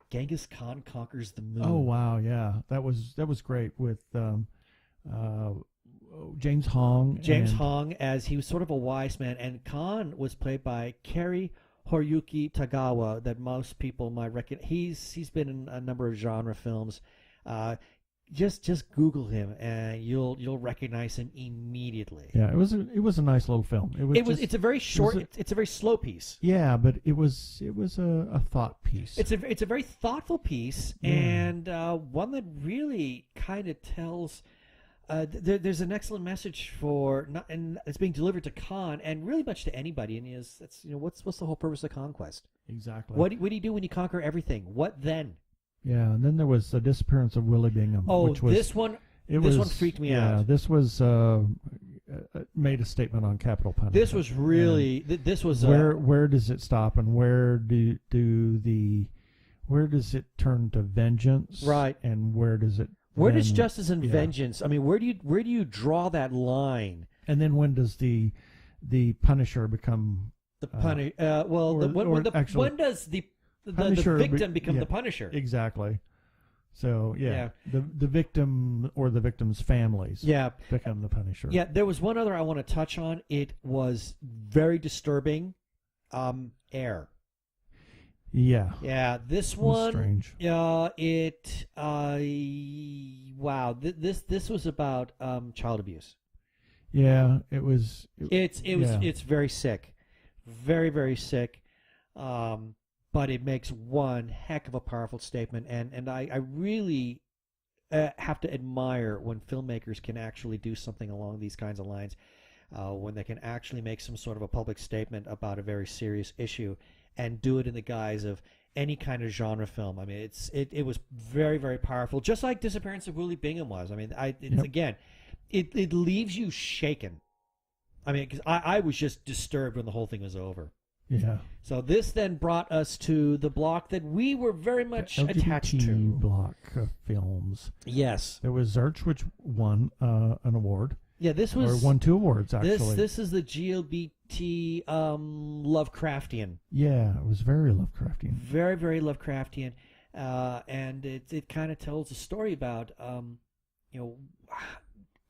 Genghis Khan Conquers the Moon. Oh wow, yeah, that was great with James Hong. James Hong, as he was sort of a wise man, and Khan was played by Cary Hiroyuki Tagawa, that most people might recognize. He's been in a number of genre films. Just Google him and you'll recognize him immediately. Yeah, it was a nice little film. It's a very short. It's a very slow piece. Yeah, but it was a thought piece. It's a very thoughtful piece, and one that really kind of tells. There's an excellent message and it's being delivered to Khan, and really much to anybody. And what's the whole purpose of conquest? Exactly. What do you do when you conquer everything? What then? Yeah, and then there was the disappearance of Willie Bingham. Oh, which was, this one freaked me out. Yeah, this was made a statement on capital punishment. This was really this was where does it stop, and where does it turn to vengeance? Right, and where does it? Where does justice and vengeance? I mean, where do you draw that line? And then when does the Punisher become the Punisher? When does the victim become the Punisher? Exactly. So the victim or the victim's families become the Punisher. Yeah, there was one other I want to touch on. It was very disturbing. Air. Yeah. Yeah, this one. Strange. This was about child abuse. Yeah, it was. It's very sick, very very sick. But it makes one heck of a powerful statement, and I really have to admire when filmmakers can actually do something along these kinds of lines, when they can actually make some sort of a public statement about a very serious issue and do it in the guise of any kind of genre film. I mean, it was very, very powerful, just like Disappearance of Willie Bingham was. I mean, again, it leaves you shaken. I mean, because I was just disturbed when the whole thing was over. Yeah. So this then brought us to the block that we were very much attached LGBT to. block of films. Yes. There was Zurch, which won an award. Yeah, this was... Or won 2 awards, actually. This is the GLBT Lovecraftian. Yeah, it was very Lovecraftian. Very, very Lovecraftian. And it kind of tells a story about,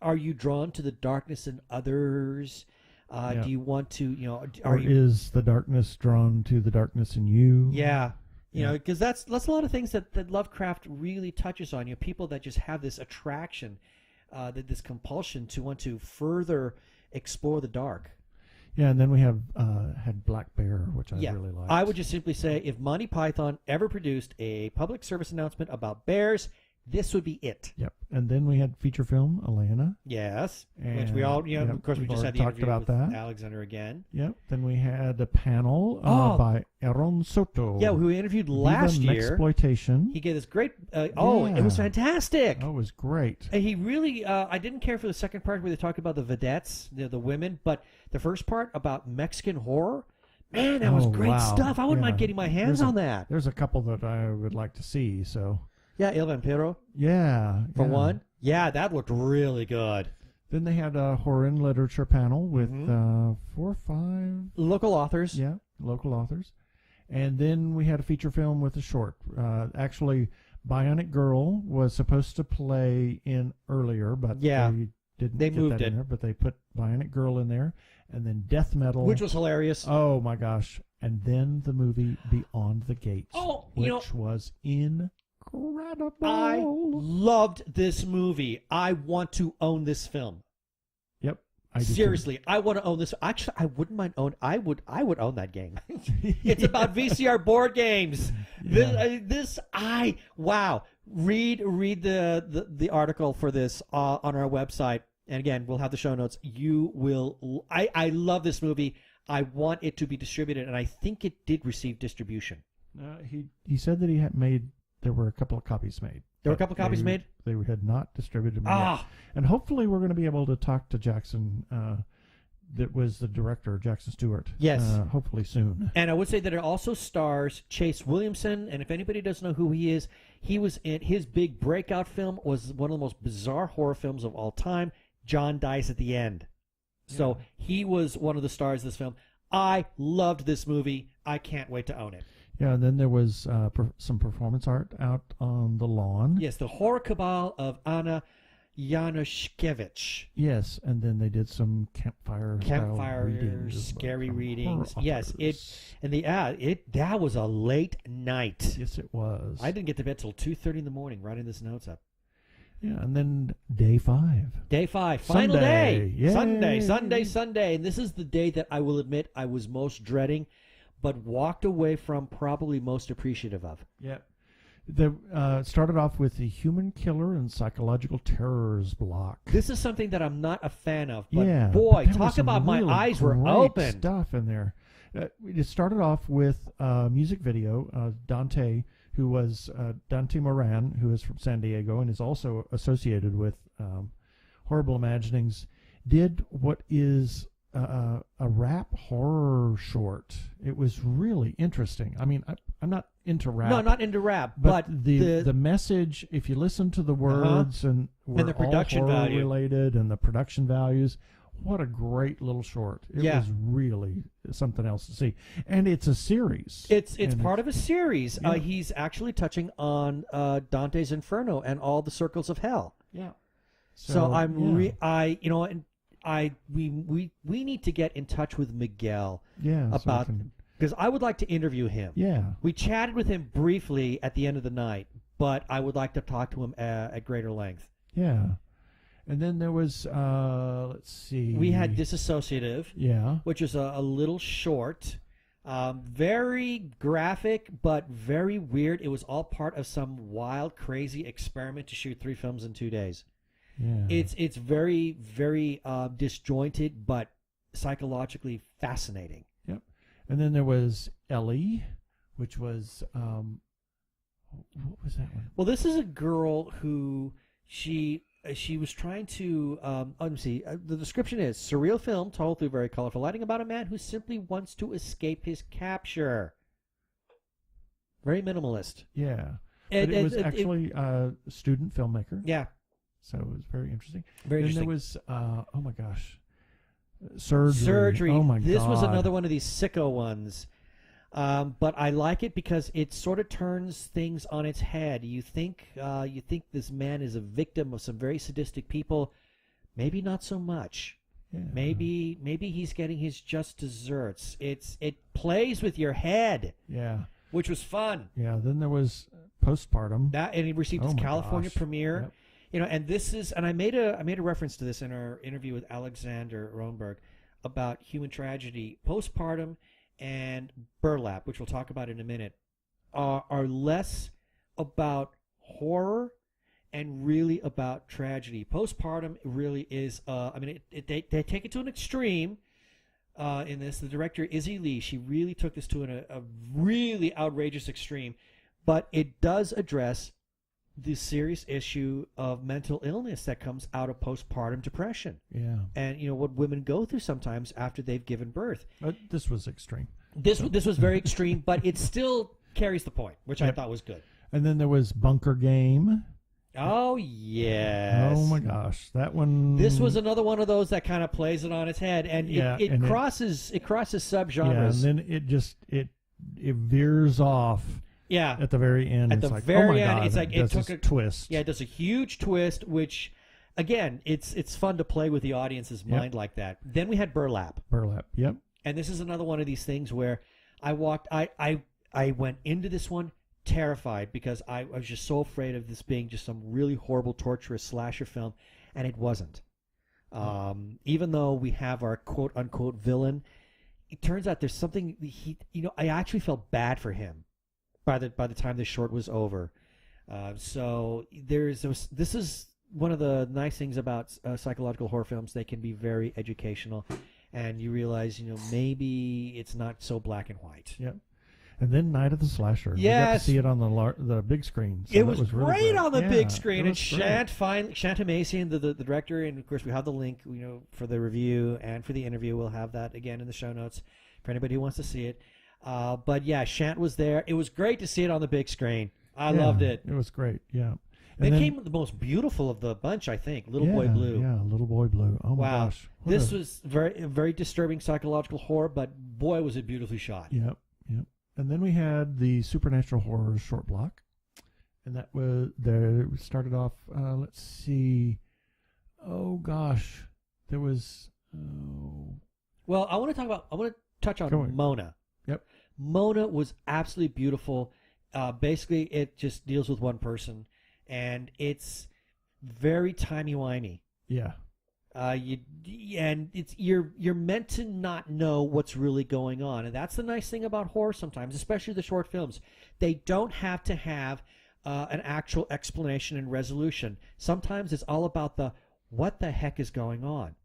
are you drawn to the darkness in others? Yeah. Do you want to, is the darkness drawn to the darkness in you? Yeah. Because that's a lot of things that Lovecraft really touches on. People that just have this attraction, this compulsion to want to further explore the dark. Yeah, and then we had Black Bear, which I really liked. I would just simply say, if Monty Python ever produced a public service announcement about bears, this would be it. Yep. And then we had feature film, Elena. Yes. And, which we all, of course, we just had the talked interview about with that. Alexander again. Yep. Then we had a panel by Aaron Soto. Yeah, who we interviewed last year. Exploitation. He gave this great. It was fantastic. Oh, it was great. And he really. I didn't care for the second part where they talked about the vedettes, the women, but the first part about Mexican horror. Man, that was great stuff. I wouldn't mind getting my hands on that. There's a couple that I would like to see. So. Yeah, El Vampiro. Yeah. For one. Yeah, that looked really good. Then they had a horror and literature panel with 4 or 5 local authors. Yeah, local authors. And then we had a feature film with a short. Actually, Bionic Girl was supposed to play in earlier, but they didn't get moved that in there. But they put Bionic Girl in there, and then Death Metal, which was hilarious. Oh my gosh! And then the movie Beyond the Gates, which was incredible. I loved this movie. I want to own this film. Yep. Seriously, I want to own this. Actually, I wouldn't mind own. I would own that game. It's about VCR board games. Yeah. Wow. Read the article for this on our website, and again, we'll have the show notes. You will. I love this movie. I want it to be distributed, and I think it did receive distribution. He said that he had made. There were a couple of copies made. There were a couple of copies made? They had not distributed them yet. And hopefully we're going to be able to talk to Jackson, that was the director, Jackson Stewart. Yes. Hopefully soon. And I would say that it also stars Chase Williamson, and if anybody doesn't know who he is, he was in his big breakout film, was one of the most bizarre horror films of all time, John Dies at the End. So he was one of the stars of this film. I loved this movie. I can't wait to own it. Yeah, and then there was some performance art out on the lawn. Yes, the Horror Cabal of Anna Januszkiewicz. Yes, and then they did some campfire readings, scary readings. Yes, that was a late night. Yes, it was. I didn't get to bed till 2:30 in the morning writing this notes up. Yeah, and then day 5. Day 5, final day. Yay. Sunday. And this is the day that I will admit I was most dreading, but walked away from probably most appreciative of. Yeah. They started off with the Human Killer and Psychological Terrors block. This is something that I'm not a fan of, but boy, talk about my eyes were open. Stuff in there. It started off with a music video. Dante, who was Dante Moran, who is from San Diego and is also associated with Horrible Imaginings, did what is a rap horror short. It was really interesting. I mean, I'm not into rap. No, not into rap, but the message, if you listen to the words and the production all horror value related and the production values, what a great little short. It was really something else to see. And it's a series. It's part of a series. Yeah. He's actually touching on Dante's Inferno and all the circles of hell. Yeah. So we need to get in touch with Miguel about, because I would like to interview him. Yeah. We chatted with him briefly at the end of the night, but I would like to talk to him at greater length. Yeah. And then there was, let's see. We had Disassociative, which is a little short, very graphic, but very weird. It was all part of some wild, crazy experiment to shoot 3 films in 2 days. Yeah. It's very, very disjointed, but psychologically fascinating. Yep. And then there was Ellie, which was, what was that one? Well, this is a girl who she was trying to, let me see, the description is, surreal film told through very colorful lighting about a man who simply wants to escape his capture. Very minimalist. Yeah. But it was actually a student filmmaker. Yeah. So it was very interesting. Very then interesting. there was, oh my gosh, Surgery. Surgery. Oh my God. This was another one of these sicko ones. But I like it because it sort of turns things on its head. You think this man is a victim of some very sadistic people. Maybe not so much. Yeah. Maybe he's getting his just desserts. It plays with your head. Yeah. Which was fun. Yeah. Then there was Postpartum. And he received his California gosh. premiere. Yep. You know, and this is, and I made a reference to this in our interview with Alexander Rohnberg about human tragedy. Postpartum and Burlap, which we'll talk about in a minute, are less about horror and really about tragedy. Postpartum really is, they take it to an extreme in this. The director, Izzy Lee, she really took this to a really outrageous extreme, but it does address the serious issue of mental illness that comes out of postpartum depression. Yeah. And, you know, what women go through sometimes after they've given birth. But this was extreme. This was very extreme, but it still carries the point, which I thought was good. And then there was Bunker Game. Oh, yes. Oh, my gosh. That one. This was another one of those that kind of plays it on its head, and it crosses subgenres. Yeah, and then it veers off. Yeah. At the very end. At it's the like, very oh my end, God, it's like it it took does a twist. Yeah, it does a huge twist, which, again, it's fun to play with the audience's mind like that. Then we had Burlap. Burlap, yep. And this is another one of these things where I went into this one terrified because I was just so afraid of this being just some really horrible, torturous slasher film, and it wasn't. Even though we have our quote-unquote villain, it turns out there's something, I actually felt bad for him by the time the short was over. So this is one of the nice things about psychological horror films. They can be very educational, and you realize, maybe it's not so black and white. Yep. And then Night of the Slasher. Yes. We got to see it on the big screen. So it was really great on the big Yeah, screen. it And was Shant Amassian, the director, and of course we have the link, for the review and for the interview. We'll have that again in the show notes for anybody who wants to see it. But yeah, Shant was there. It was great to see it on the big screen. I loved it. It was great. Yeah. They came the most beautiful of the bunch, I think. Little Boy Blue. Yeah, Little Boy Blue. Oh my gosh. This was very disturbing psychological horror, but boy was it beautifully shot. Yep. And then we had the Supernatural Horror short block, and that was there. We started off. Let's see. Oh gosh, there was. Well, I want to touch on Mona. Yep. Mona was absolutely beautiful. Basically, it just deals with one person, and it's very timey-wimey. Yeah. You're meant to not know what's really going on, and that's the nice thing about horror sometimes, especially the short films. They don't have to have an actual explanation and resolution. Sometimes it's all about what the heck is going on.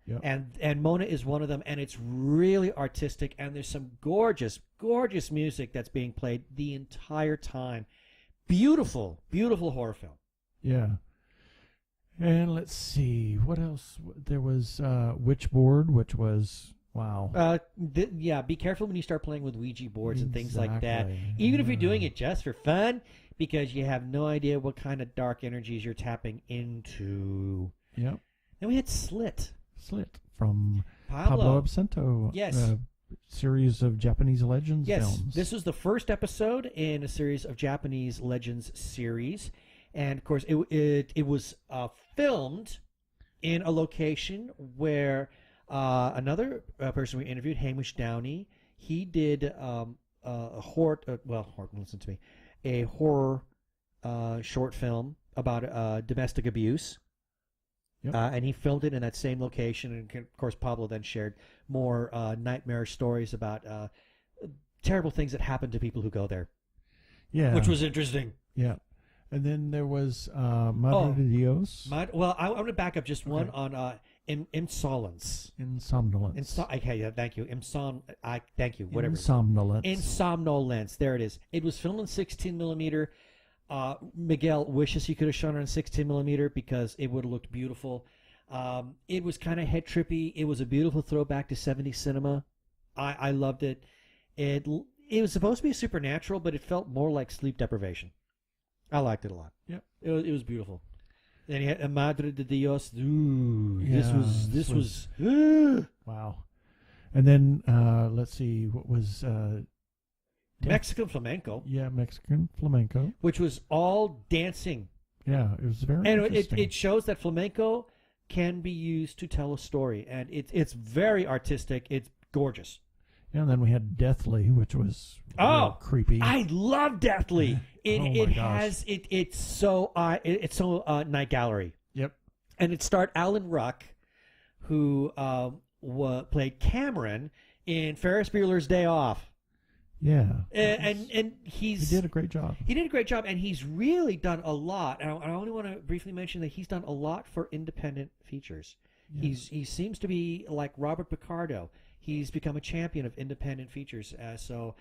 Yep. And Mona is one of them, and it's really artistic, and there's some gorgeous music that's being played the entire time. Beautiful horror film. Yeah. And let's see, what else? There was Witchboard, which was, wow. Be careful when you start playing with Ouija boards and things like that. Even if you're doing it just for fun, because you have no idea what kind of dark energies you're tapping into. Yep. Then we had Slit from Pablo Absento. Yes. Series of Japanese Legends films. Yes, this was the first episode in a series of Japanese Legends series. And, of course, it was filmed in a location where another person we interviewed, Hamish Downey, he did a horror short film about domestic abuse. Yep. And he filmed it in that same location. And, of course, Pablo then shared more nightmare stories about terrible things that happen to people who go there. Yeah. Which was interesting. Yeah. And then there was Madre de Dios. I want to back up just one on Insomnolence. Thank you. Thank you. Whatever. Insomnolence. Insomnolence. There it is. It was filmed in 16 millimeter. Miguel wishes he could have shown it on 16mm because it would have looked beautiful. It was kind of head trippy. It was a beautiful throwback to 70s cinema. I loved it. It was supposed to be supernatural, but it felt more like sleep deprivation. I liked it a lot. Yep. It was beautiful. Then you had Madre de Dios. Ooh, Yeah, this was wow. And then let's see, what was Mexican flamenco, Mexican flamenco, which was all dancing. Yeah, it was very And interesting. it shows that flamenco can be used to tell a story, and it's very artistic. It's gorgeous. And then we had Deathly, which was real creepy. I love Deathly. It's so Night Gallery. Yep. And it starred Alan Ruck, who played Cameron in Ferris Bueller's Day Off. Yeah. And he did a great job. He did a great job, and he's really done a lot. And I only want to briefly mention that he's done a lot for independent features. Yeah. He seems to be like Robert Picardo. He's become a champion of independent features. So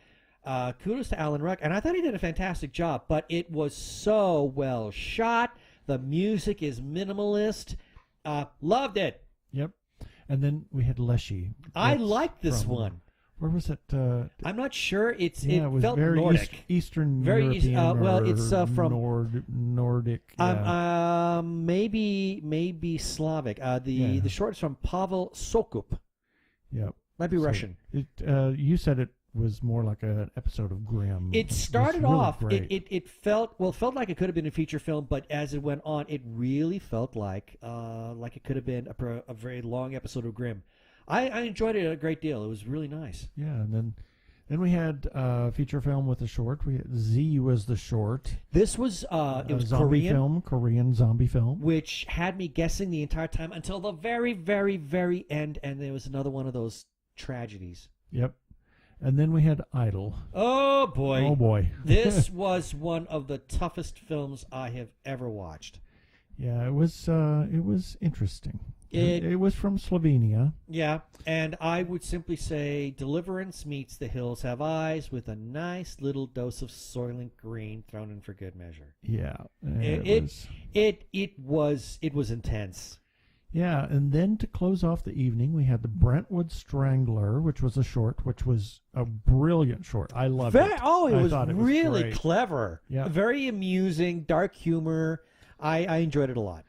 kudos to Alan Ruck. And I thought he did a fantastic job, but it was so well shot. The music is minimalist. Loved it. Yep. And then we had Leshy. I liked this one. Where was it? I'm not sure. It was felt very Nordic. Eastern very European. Well, it's from Nordic. Yeah. Maybe Slavic. The short is from Pavel Sokup. Yep. Might be Russian. You said it was more like an episode of Grimm. It started off. It felt like it could have been a feature film, but as it went on, it really felt like it could have been a very long episode of Grimm. I enjoyed it a great deal. It was really nice. Yeah, and then we had a feature film with a short. Z was the short. This was it was Korean zombie film, which had me guessing the entire time until the very, very, very end, and there was another one of those tragedies. Yep. And then we had Idol. Oh boy! Oh boy! This was one of the toughest films I have ever watched. Yeah, it was interesting. It was from Slovenia. Yeah, and I would simply say Deliverance meets The Hills Have Eyes with a nice little dose of Soylent Green thrown in for good measure. Yeah. It was intense. Yeah, and then to close off the evening, we had The Brentwood Strangler, which was a short, which was a brilliant short. I loved it. Oh, it was really great. clever. Yeah. Very amusing, dark humor. I enjoyed it a lot.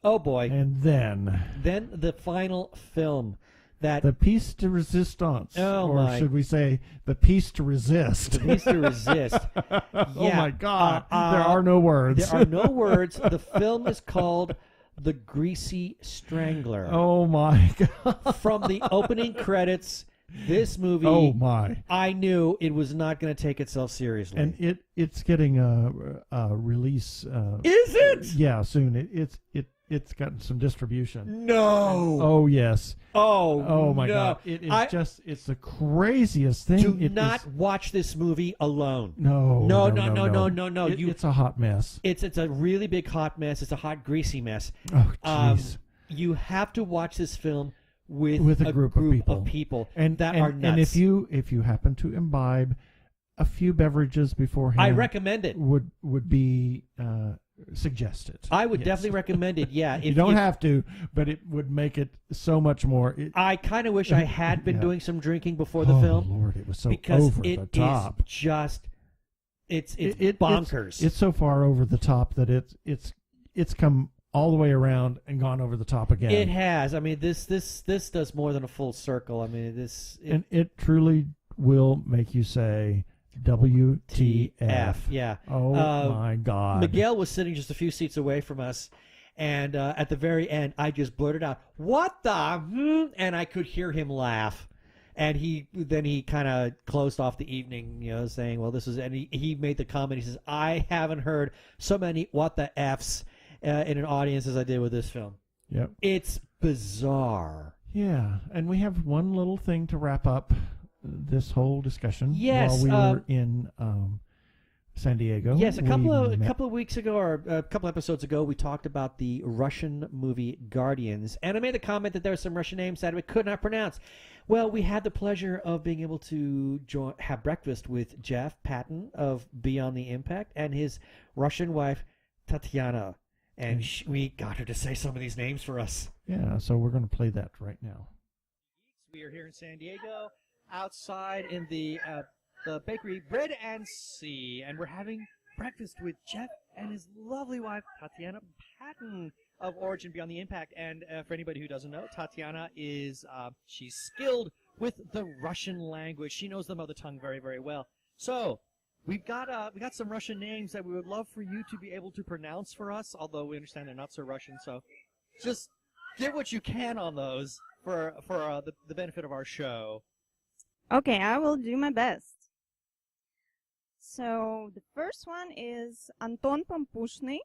Oh boy! And then the final film, the piece de resistance, or should we say the piece to resist? The piece to resist. Yeah. Oh my God! There are no words. There are no words. The film is called The Greasy Strangler. Oh my God! From the opening credits, this movie. Oh my! I knew it was not going to take itself seriously. And it's getting a release. Is it? Yeah, soon. It's gotten some distribution. No. Oh yes. Oh my no. God! It is it's the craziest thing. Do not watch this movie alone. No. It's a hot mess. It's a really big hot mess. It's a hot greasy mess. Oh jeez. You have to watch this film with a group of people and are nuts. And if you happen to imbibe a few beverages beforehand, I recommend it. Would be suggested. I would definitely recommend it. Yeah, you don't have to, but it would make it so much more. I kind of wish I had been doing some drinking before the film. Oh Lord, it was so because over the top. Is just it's bonkers. It's so far over the top that it's come all the way around and gone over the top again. It has. I mean, this does more than a full circle. I mean, and it truly will make you say, WTF. Yeah. Oh my God. Miguel was sitting just a few seats away from us, and at the very end, I just blurted out, "What the?" And I could hear him laugh. And he kind of closed off the evening, saying, "Well, this is." And he made the comment. He says, "I haven't heard so many what the f's in an audience as I did with this film." Yep. It's bizarre. Yeah, and we have one little thing to wrap up this whole discussion. Yes, while we were in San Diego. Yes, a couple met- of weeks ago, or a couple episodes ago, we talked about the Russian movie Guardians, and I made the comment that there were some Russian names that we could not pronounce. Well, we had the pleasure of being able to have breakfast with Jeff Patton of Beyond the Impact and his Russian wife, Tatiana, and we got her to say some of these names for us. Yeah, so we're going to play that right now. We are here in San Diego, outside in the bakery Bread and Sea, and we're having breakfast with Jeff and his lovely wife, Tatiana Patton of Origin Beyond the Impact. And for anybody who doesn't know, Tatiana is she's skilled with the Russian language. She knows the mother tongue very, very well. So we got some Russian names that we would love for you to be able to pronounce for us, although we understand they're not so Russian. So just get what you can on those for the benefit of our show. Okay, I will do my best. So the first one is Anton Pampushny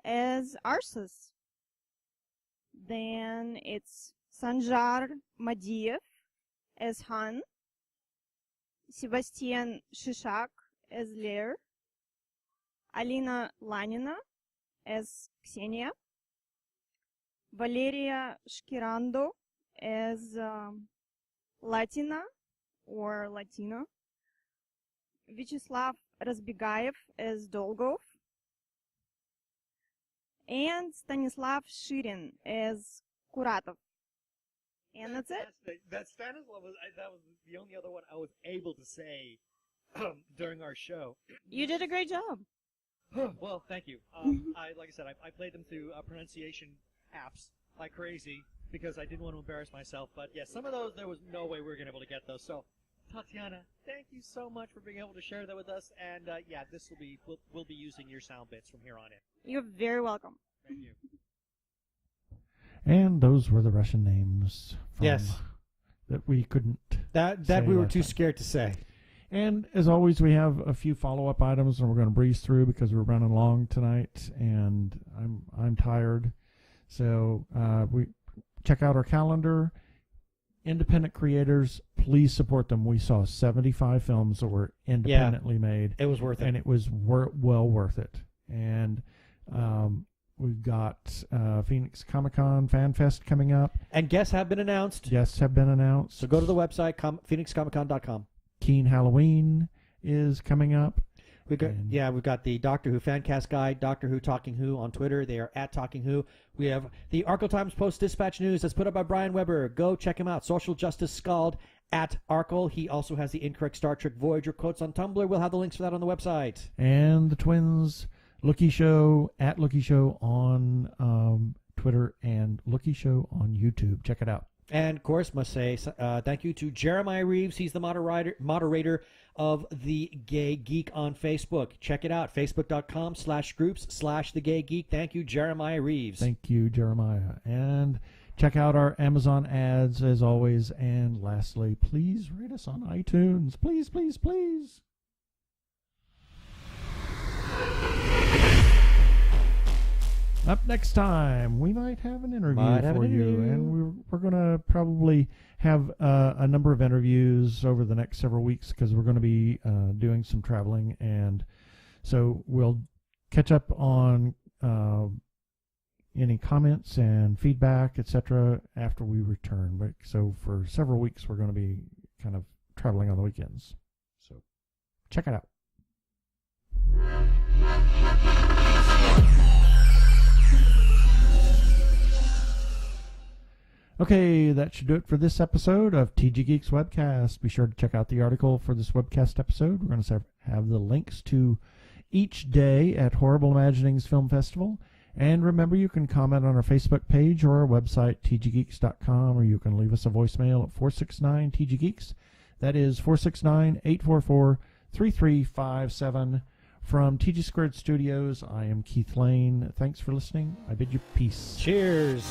as Arsus. Then it's Sanjar Madiev as Han. Sebastian Shishak as Lear. Alina Lanina as Ksenia. Valeria Shkirando as Latina or Latino. Vyacheslav Razbegaev as Dolgov. And Stanislav Shirin as Kuratov. And that's it. That Stanislav was the only other one I was able to say during our show. You did a great job. Well, thank you. Like I said, I played them through pronunciation apps like crazy because I didn't want to embarrass myself. But yeah, some of those there was no way we were going to be able to get those. So, Tatiana, thank you so much for being able to share that with us. And yeah, this will be we'll be using your sound bits from here on in. You're very welcome. Thank you. And those were the Russian names. Yes. That we couldn't. That we were too scared to say. And as always, we have a few follow-up items, and we're going to breeze through because we're running long tonight, and I'm tired. So we check out our calendar. Independent creators, please support them. We saw 75 films that were independently made. It was worth it. And it was well worth it. And we've got Phoenix Comic-Con Fan Fest coming up. And guests have been announced. Guests have been announced. So go to the website, phoenixcomiccon.com. Keen Halloween is coming up. We've got the Doctor Who Fancast Guide, Doctor Who Talking Who on Twitter. They are at Talking Who. We have the Arkle Times Post Dispatch News that's put up by Brian Weber. Go check him out. Social Justice Scald at Arkle. He also has the Incorrect Star Trek Voyager quotes on Tumblr. We'll have the links for that on the website. And the Twins Lookie Show at Lookie Show on Twitter and Lookie Show on YouTube. Check it out. And, of course, must say thank you to Jeremiah Reeves. He's the moderator of The Gay Geek on Facebook. Check it out, facebook.com/groups/The Gay Geek. Thank you, Jeremiah Reeves. Thank you, Jeremiah. And check out our Amazon ads, as always. And lastly, please rate us on iTunes. Please, please, please. Up next time, we might have an interview for you, and we're going to probably have a number of interviews over the next several weeks because we're going to be doing some traveling, and so we'll catch up on any comments and feedback, etc., after we return. But so for several weeks, we're going to be kind of traveling on the weekends. So check it out. Okay, that should do it for this episode of TG Geeks Webcast. Be sure to check out the article for this webcast episode. We're going to have the links to each day at Horrible Imaginings Film Festival. And remember, you can comment on our Facebook page or our website, tggeeks.com, or you can leave us a voicemail at 469-TG-GEEKS. That is 469-844-3357. From TG Squared Studios, I am Keith Lane. Thanks for listening. I bid you peace. Cheers.